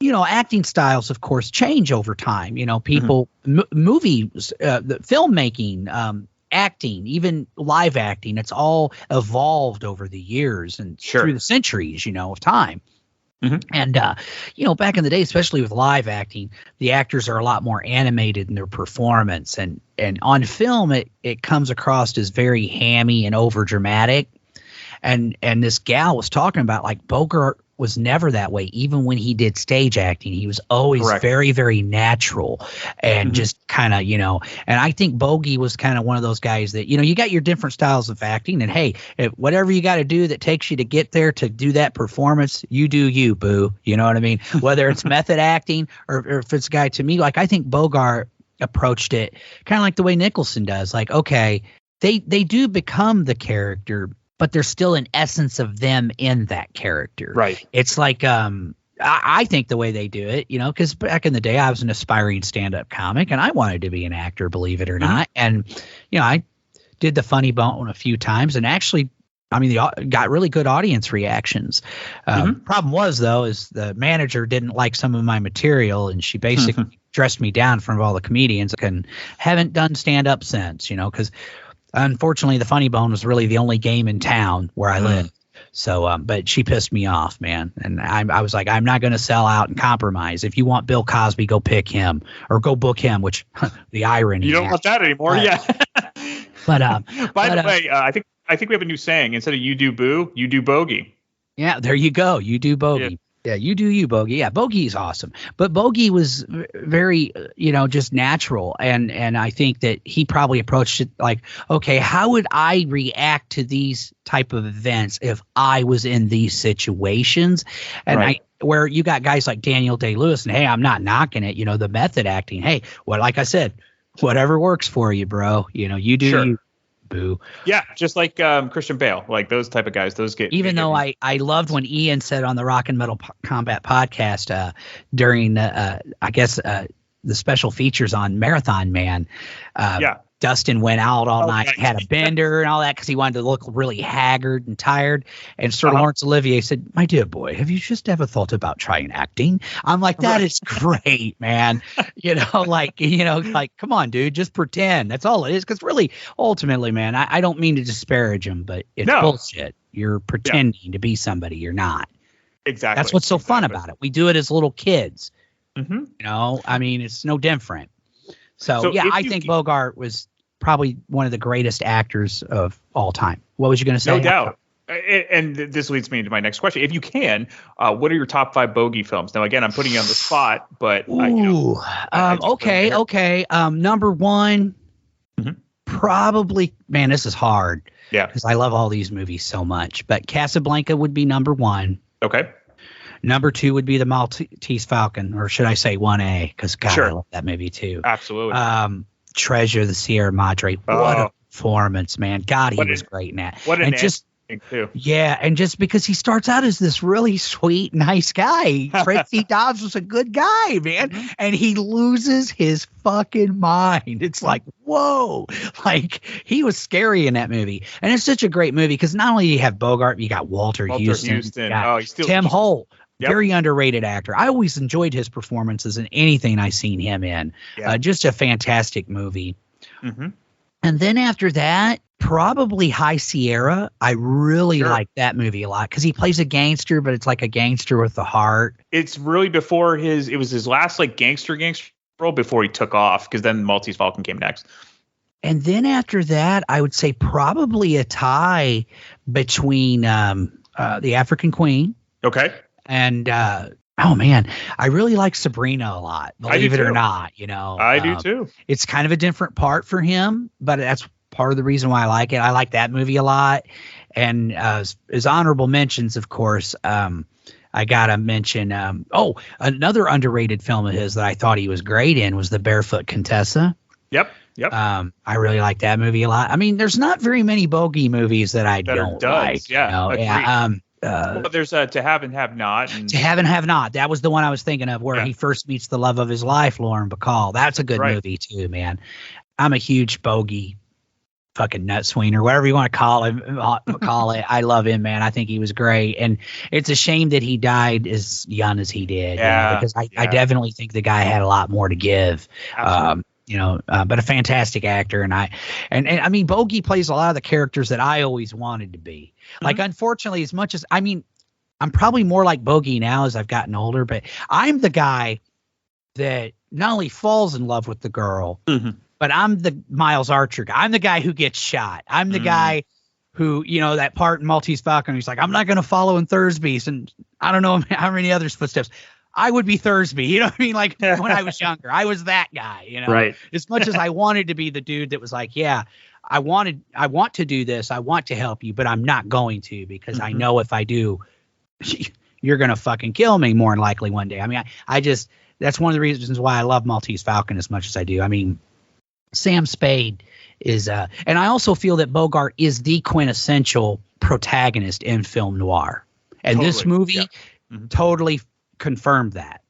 acting styles, of course, change over time. People, movies, the filmmaking, acting, even live acting, it's all evolved over the years and through the centuries, of time. And, back in the day, especially with live acting, the actors are a lot more animated in their performance. And on film, it comes across as very hammy and over dramatic. And this gal was talking about like Bogart was never that way. Even when he did stage acting, he was always Correct. very, very natural and just kind of, and I think Bogey was kind of one of those guys that, you got your different styles of acting, and hey, whatever you got to do that takes you to get there to do that performance, you do you, boo. You know what I mean? Whether it's method acting or if it's a guy, to me, like I think Bogart approached it kind of like the way Nicholson does. Like, okay, they do become the character, but there's still an essence of them in that character. Right. It's like, I think the way they do it, because back in the day, I was an aspiring stand-up comic and I wanted to be an actor, believe it or not. And, I did the Funny Bone a few times and actually, got really good audience reactions. Problem was, though, is the manager didn't like some of my material and she basically dressed me down in front of all the comedians and haven't done stand-up since, because unfortunately, the Funny Bone was really the only game in town where I lived. So, but she pissed me off, man. And I was like, I'm not going to sell out and compromise. If you want Bill Cosby, go pick him or go book him, which the irony. You don't want that anymore. Yeah. But, by the way, I think we have a new saying. Instead of you do boo, you do bogey. Yeah, there you go. You do bogey. Yeah, you do you, Bogey. Yeah, Bogey is awesome. But Bogey was very, just natural. And I think that he probably approached it like, okay, how would I react to these type of events if I was in these situations? And where you got guys like Daniel Day-Lewis, and hey, I'm not knocking it, the method acting. Hey, well, like I said, whatever works for you, bro. You do you. Boo. Yeah, just like Christian Bale, like those type of guys. Those get even though I loved when Ian said on the Rock and Metal Combat podcast during the special features on Marathon Man. Dustin went out all night, had a bender and all that because he wanted to look really haggard and tired. And Sir Laurence Olivier said, "My dear boy, have you just ever thought about trying acting?" I'm like, that is great, man. Like, come on, dude, just pretend. That's all it is. Because really, ultimately, man, I don't mean to disparage him, but it's bullshit. You're pretending to be somebody you're not. Exactly. That's what's so fun about it. We do it as little kids. It's no different. So I think Bogart was probably one of the greatest actors of all time. What was you going to say? No doubt. And this leads me into my next question. If you can, what are your top 5 Bogey films? Now, again, I'm putting you on the spot, but okay. Number 1, probably. Man, this is hard. Yeah, because I love all these movies so much. But Casablanca would be number 1. Okay. Number 2 would be the Maltese Falcon, or should I say 1A? Because I love that movie too. Absolutely. Treasure of the Sierra Madre. What a performance, man! God, he was great in that. What an thing too. Yeah, and just because he starts out as this really sweet, nice guy, Tracy Dobbs was a good guy, man, and he loses his fucking mind. It's like, whoa, like he was scary in that movie, and it's such a great movie because not only do you have Bogart, you got Walter Houston. He's still Tim Holt. Yep. Very underrated actor. I always enjoyed his performances in anything I seen him in. Just a fantastic movie. And then after that, probably High Sierra. I really like that movie a lot because he plays a gangster, but it's like a gangster with a heart. It's really before it was his last like gangster role before he took off, because then Maltese Falcon came next. And then after that, I would say probably a tie between The African Queen. Okay. And oh man, I really like Sabrina a lot. Believe it or not, I do too. It's kind of a different part for him, but that's part of the reason why I like it. I like that movie a lot. And as honorable mentions, of course, I gotta mention another underrated film of his that I thought he was great in was The Barefoot Contessa. Yep. I really like that movie a lot. I mean, there's not very many Bogey movies that I don't like. Yeah. Well, there's To Have and Have Not. To Have and Have Not. That was the one I was thinking of where he first meets the love of his life, Lauren Bacall. That's a good movie too, man. I'm a huge Bogey fucking nut sweener, whatever you want to call it. I love him, man. I think he was great. And it's a shame that he died as young as he did. Because I definitely think the guy had a lot more to give. But a fantastic actor. And I mean, Bogey plays a lot of the characters that I always wanted to be. Like, unfortunately, as much as, I'm probably more like Bogey now as I've gotten older, but I'm the guy that not only falls in love with the girl, but I'm the Miles Archer guy. I'm the guy who gets shot. I'm the guy who, that part in Maltese Falcon, he's like, I'm not going to follow in Thursby's, and I don't know how many others footsteps. I would be Thursby, you know what I mean? Like when I was younger, I was that guy, Right. As much as I wanted to be the dude that was like, yeah, I want to do this. I want to help you, but I'm not going to, because I know if I do, you're going to fucking kill me more than likely one day. I mean, I just, that's one of the reasons why I love Maltese Falcon as much as I do. I mean, Sam Spade is, and I also feel that Bogart is the quintessential protagonist in film noir. And this movie totally confirmed that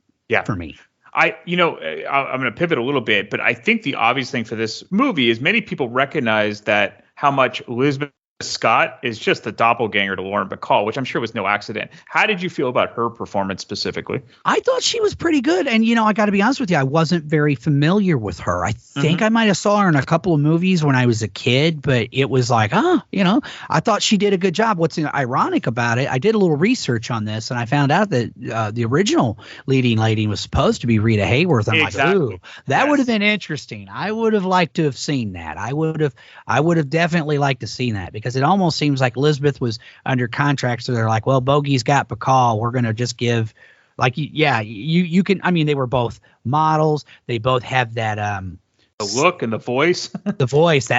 for me. I'm going to pivot a little bit, but I think the obvious thing for this movie is many people recognize that how much Lizabeth Scott is just the doppelganger to Lauren Bacall, which I'm sure was no accident. How did you feel about her performance specifically? I thought she was pretty good. And, I got to be honest with you, I wasn't very familiar with her. I think I might have saw her in a couple of movies when I was a kid, but it was like, I thought she did a good job. What's ironic about it, I did a little research on this, and I found out that the original leading lady was supposed to be Rita Hayworth. I'm like, ooh, that would have been interesting. I would have liked to have seen that. I would have definitely liked to see that, because it almost seems like Elizabeth was under contract, so they're like, well, Bogey's got Bacall, we're gonna just give, like, you can. I mean, they were both models. They both have that the look and the voice. The voice,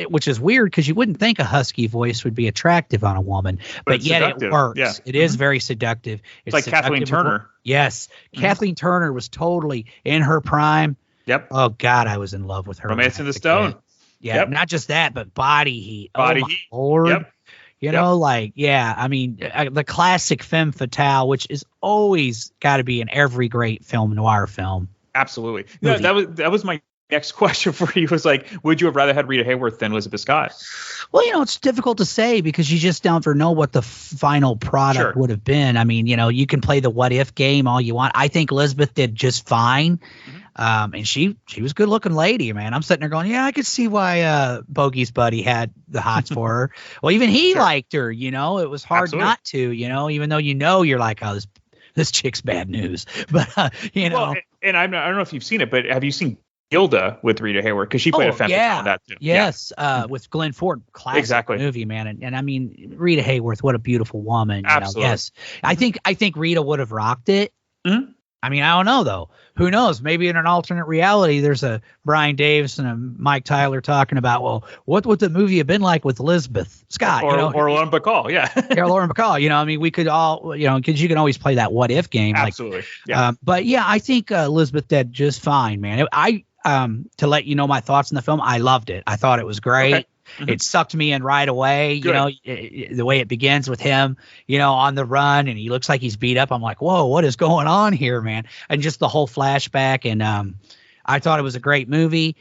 which is weird, because you wouldn't think a husky voice would be attractive on a woman, but yet seductive. It works. Yeah. It is very seductive. It's like Kathleen Turner. Yes, Kathleen Turner was totally in her prime. Yep. Oh God, I was in love with her. Romance in the Stone. Yeah, not just that, but body heat. Body heat. Lord. Yep. I mean, the classic femme fatale, which is always got to be in every great film noir film. Absolutely. No, that was my next question for you, was like, would you have rather had Rita Hayworth than Lizabeth Scott? Well, it's difficult to say, because you just don't know what the final product would have been. I mean, you can play the what if game all you want. I think Elizabeth did just fine. And she was a good looking lady, man. I'm sitting there going, yeah, I could see why Bogey's buddy had the hots for her. Well, even he liked her, it was hard not to, even though you're like, oh, this chick's bad news. But Well, and I don't know if you've seen it, but have you seen Gilda with Rita Hayworth? Because she played a femme fatale in that too. Yes, with Glenn Ford. Classic movie, man. And I mean, Rita Hayworth, what a beautiful woman. Absolutely. Yes, I think Rita would have rocked it. Mm-hmm. I mean, I don't know, though. Who knows? Maybe in an alternate reality, there's a Brian Davis and a Mike Tyler talking about, well, what would the movie have been like with Elizabeth Scott? Or Lauren Bacall, yeah. Or Lauren Bacall. I mean, we could all, because you can always play that what if game. Absolutely. Yeah. But yeah, I think Elizabeth did just fine, man. To let you know my thoughts on the film, I loved it. I thought it was great. Okay. Mm-hmm. It sucked me in right away. Good. The way it begins with him, on the run, and he looks like he's beat up. I'm like, whoa, what is going on here, man? And just the whole flashback. And I thought it was a great movie.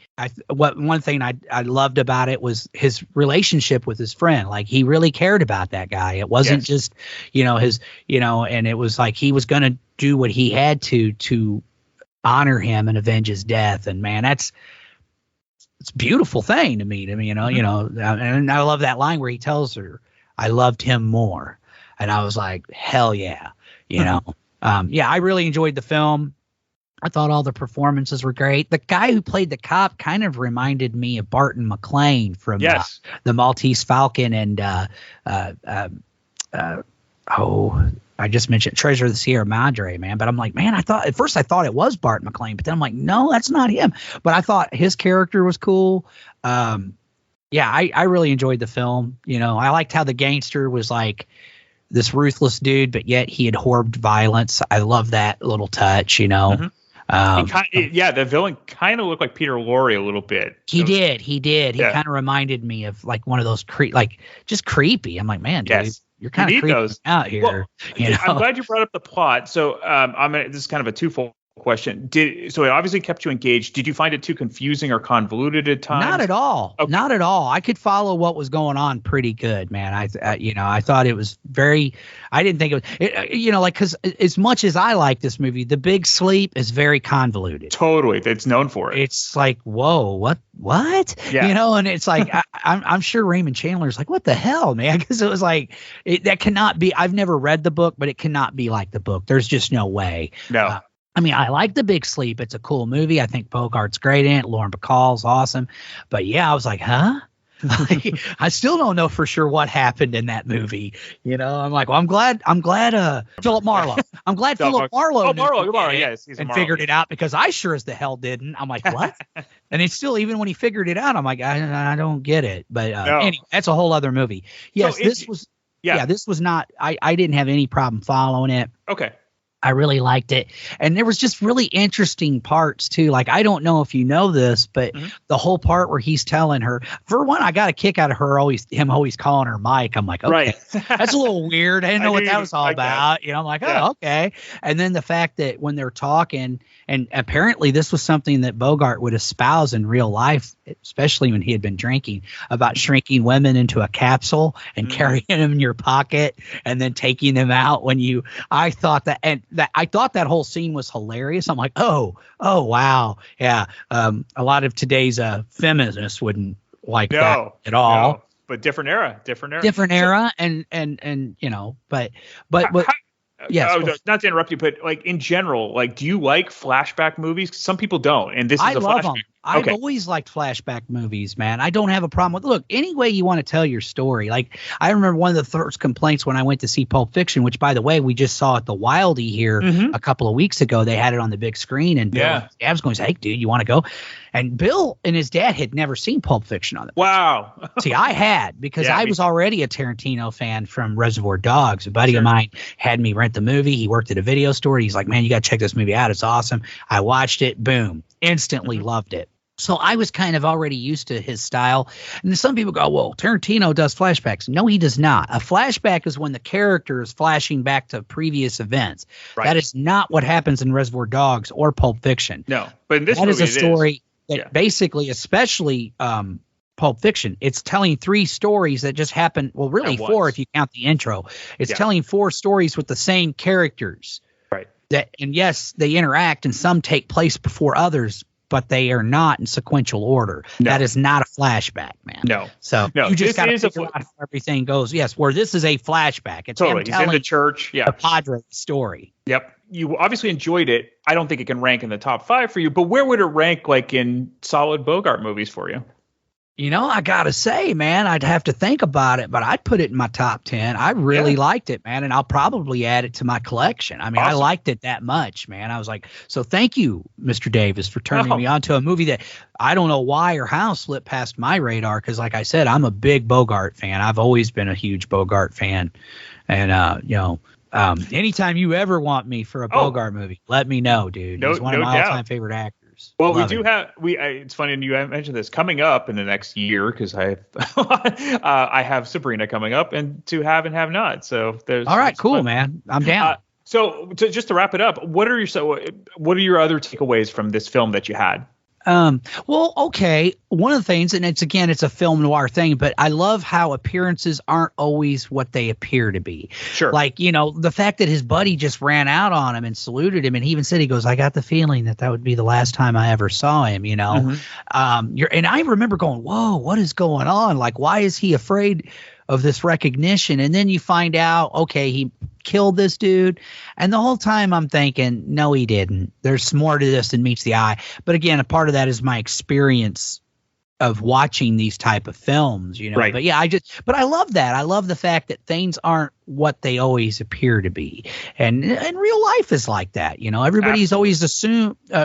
One thing I loved about it was his relationship with his friend. Like, he really cared about that guy. It wasn't just, his, and it was like he was going to do what he had to honor him and avenge his death. And man, it's a beautiful thing to me, and I love that line where he tells her, I loved him more. And I was like, hell yeah. I really enjoyed the film. I thought all the performances were great. The guy who played the cop kind of reminded me of Barton McLean from the Maltese Falcon and I just mentioned Treasure of the Sierra Madre, man. But I'm like, man, at first I thought it was Bart McLean, but then I'm like, no, that's not him. But I thought his character was cool. I really enjoyed the film. I liked how the gangster was like this ruthless dude, but yet he abhorred violence. I love that little touch, Mm-hmm. The villain kind of looked like Peter Lorre a little bit. He did. He kind of reminded me of like one of those just creepy. I'm like, man, dude. You're kind of creeping out here. Well, I'm glad you brought up the plot. So this is kind of a twofold question. So it obviously kept you engaged. Did you find it too confusing or convoluted at times? Not at all. Okay. Not at all. I could follow what was going on pretty good, man. I thought it was very. I didn't think it was. Because as much as I like this movie, The Big Sleep is very convoluted. Totally, it's known for it. It's like, whoa, what? Yeah. And it's like I'm sure Raymond Chandler's like, what the hell, man? Because it was like that cannot be. I've never read the book, but it cannot be like the book. There's just no way. No. I like The Big Sleep. It's a cool movie. I think Bogart's great in it. Lauren Bacall's awesome. But yeah, I was like, huh? Like, I still don't know for sure what happened in that movie. You know, I'm like, well, I'm glad Philip Marlowe. I'm glad Philip Marlowe. Oh, Marlowe, yes, he's a and Marlowe, figured it out, because I sure as the hell didn't. I'm like, what? And it's still, even when he figured it out, I'm like, I don't get it. But anyway, that's a whole other movie. Yes, this was not. I didn't have any problem following it. Okay. I really liked it. And there was just really interesting parts too. Like, I don't know if you know this, but the whole part where he's telling her, for one, I got a kick out of him always calling her Mike. I'm like, okay, right. That's a little weird. I didn't know what that was all about. You know, I'm like, Yeah. oh, okay. And then the fact that when they're talking, and apparently this was something that Bogart would espouse in real life, especially when he had been drinking, about shrinking women into a capsule and carrying them in your pocket and then taking them out when you, I thought that whole scene was hilarious. I'm like, oh, wow. Yeah. A lot of today's feminists wouldn't like that at all. No. But different era. And you know, but yes. Not to interrupt you, but like in general, like, do you like flashback movies? 'Cause some people don't, and this is a love flashback. them. I've always liked flashback movies, man. I don't have a problem with. Look, any way you want to tell your story. Like, I remember one of the first complaints when I went to see Pulp Fiction, which, by the way, we just saw at the WWII here a couple of weeks ago. They had it on the big screen, and Bill I was going to say, hey, dude, you want to go? And Bill and his dad had never seen Pulp Fiction on the Wow. See, I had, because I was already a Tarantino fan from Reservoir Dogs. A buddy of mine had me rent the movie. He worked at a video store. He's like, man, you got to check this movie out. It's awesome. I watched it. Boom. Instantly loved it. So I was kind of already used to his style. And some people go, well, Tarantino does flashbacks. No, he does not. A flashback is when the character is flashing back to previous events. Right. That is not what happens in Reservoir Dogs or Pulp Fiction. No, but in this movie, that is a story that basically, especially Pulp Fiction, it's telling 3 stories that just happen. Well, really 4 if you count the intro. It's telling 4 stories with the same characters. Right. And yes, they interact, and some take place before others, but they are not in sequential order. No. That is not a flashback, man. No. So you just got to figure out how everything goes. Yes, where this is a flashback. It's totally. He's in the church. Yeah. The Padre story. Yep. You obviously enjoyed it. I don't think it can rank in the top 5 for you, but where would it rank, like, in solid Bogart movies for you? You know, I got to say, man, I'd have to think about it, but I'd put it in my top 10. I really liked it, man, and I'll probably add it to my collection. I mean, I liked it that much, man. I was like, so thank you, Mr. Davis, for turning me on to a movie that I don't know why or how slipped past my radar, because, like I said, I'm a big Bogart fan. I've always been a huge Bogart fan. And, you know, anytime you ever want me for a Bogart movie, let me know, dude. He's one of my all-time favorite actors. Well, we do have it's funny, and you mentioned this coming up in the next year, because I have Sabrina coming up, and to have and have not. So there's all right, cool, man. I'm down. So just to wrap it up, what are your other takeaways from this film that you had? Well, okay. One of the things, and it's a film noir thing, but I love how appearances aren't always what they appear to be. Sure. Like, you know, the fact that his buddy just ran out on him and saluted him, and he even said, he goes, I got the feeling that would be the last time I ever saw him, you know? And I remember going, whoa, what is going on? Like, why is he afraid of this recognition? And then you find out, okay, he killed this dude. And the whole time I'm thinking, no, he didn't. There's more to this than meets the eye. But again, a part of that is my experience of watching these type of films, you know. Right. But yeah, I love that. I love the fact that things aren't what they always appear to be. And real life is like that, you know. Everybody's always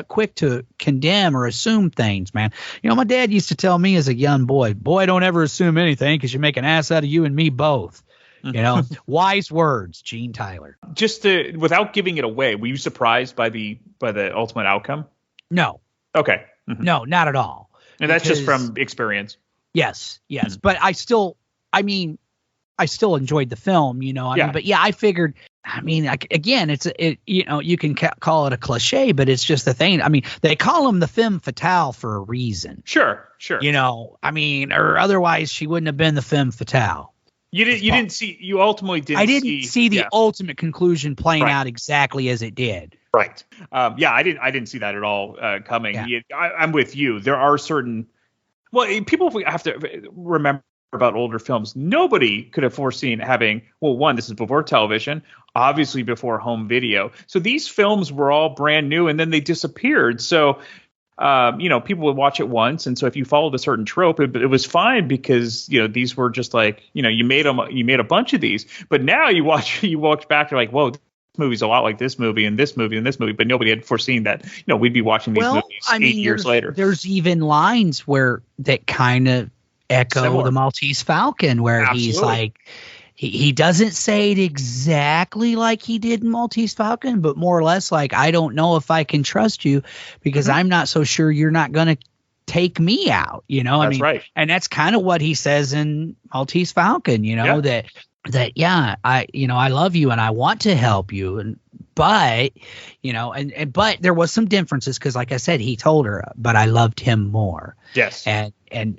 quick to condemn or assume things, man. You know, my dad used to tell me as a young boy, don't ever assume anything, because you make an ass out of you and me both. You know, wise words, Gene Tyler. Just without giving it away, were you surprised by the ultimate outcome? No. Okay. No, not at all. And that's just from experience. Yes. But I still enjoyed the film, you know. I mean, but yeah, I figured. I mean, again, you know, you can call it a cliche, but it's just the thing. I mean, they call him the femme fatale for a reason. Sure. You know, I mean, or otherwise she wouldn't have been the femme fatale. You ultimately didn't. I didn't see the ultimate conclusion playing out exactly as it did. Right. I didn't see that at all coming. Yeah. I'm with you. There are certain. Well, people have to remember about older films. Nobody could have foreseen having. Well, one, this is before television, obviously before home video. So these films were all brand new, and then they disappeared. So people would watch it once, and so if you followed a certain trope, it was fine because these were just like you made a bunch of these. But now you watch back, you're like, whoa, this movie's a lot like this movie and this movie and this movie, but nobody had foreseen that we'd be watching these movies 8 years later. There's even lines that kind of echo Similar. the Maltese Falcon, where Absolutely. he's like, he doesn't say it exactly like he did in Maltese Falcon, but more or less like, I don't know if I can trust you because I'm not so sure you're not going to take me out. That's right. And that's kind of what he says in Maltese Falcon, that yeah, I love you and I want to help you, but there was some differences because, like I said, he told her, but I loved him more. Yes. And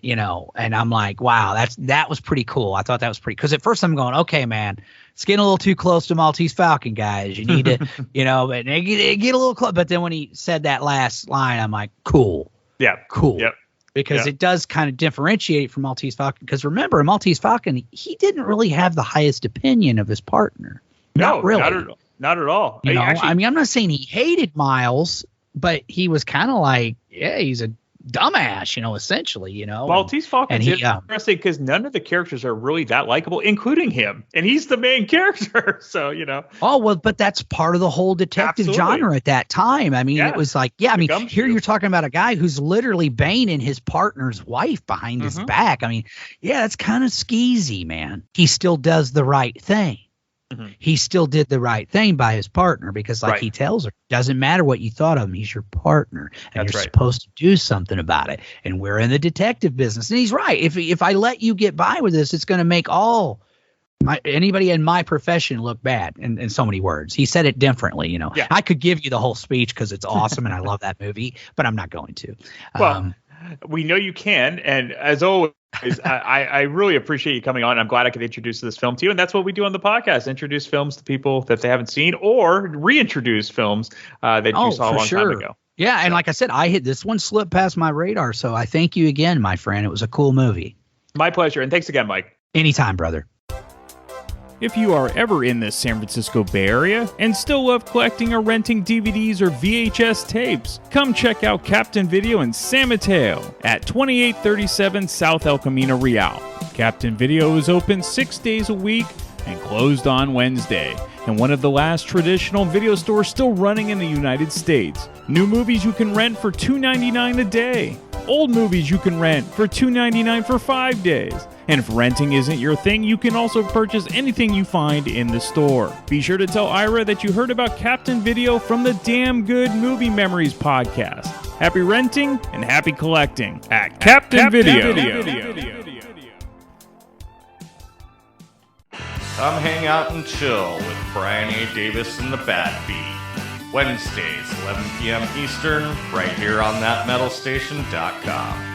I'm like, wow, that was pretty cool. I thought that was pretty, because at first I'm going, okay, man, it's getting a little too close to Maltese Falcon, guys. You need to, but get a little close. But then when he said that last line, I'm like, cool. Yeah. Cool. Yep. Because it does kind of differentiate from Maltese Falcon. Because remember, in Maltese Falcon, he didn't really have the highest opinion of his partner. Not really. Not at all. I'm not saying he hated Miles, but he was kind of like, yeah, he's a dumbass, essentially, Maltese Falcon is interesting because none of the characters are really that likable, including him, and he's the main character. So Oh well, but that's part of the whole detective genre at that time. I mean, it was like, here you're talking about a guy who's literally banging his partner's wife behind his back. I mean, that's kind of skeezy, man. He still does the right thing. He still did the right thing by his partner because, like he tells her, doesn't matter what you thought of him, he's your partner, and you're supposed to do something about it. And we're in the detective business, and he's right. If I let you get by with this, it's going to make anybody in my profession look bad. In so many words, he said it differently. I could give you the whole speech because it's awesome and I love that movie, but I'm not going to. Well, we know you can, and as always. I really appreciate you coming on. I'm glad I could introduce this film to you. And that's what we do on the podcast, introduce films to people that they haven't seen or reintroduce films that you saw a long time ago. Yeah. And like I said, this one slipped past my radar. So I thank you again, my friend. It was a cool movie. My pleasure. And thanks again, Mike. Anytime, brother. If you are ever in the San Francisco Bay Area and still love collecting or renting DVDs or VHS tapes, come check out Captain Video in San Mateo at 2837 South El Camino Real. Captain Video is open 6 days a week and closed on Wednesday, and one of the last traditional video stores still running in the United States. New movies you can rent for $2.99 a day. Old movies you can rent for $2.99 for 5 days. And if renting isn't your thing, you can also purchase anything you find in the store. Be sure to tell Ira that you heard about Captain Video from the Damn Good Movie Memories podcast. Happy renting and happy collecting at Captain Video. Come hang out and chill with Brian A. Davis and the Bad Beat. Wednesdays, 11 p.m. Eastern, right here on thatmetalstation.com.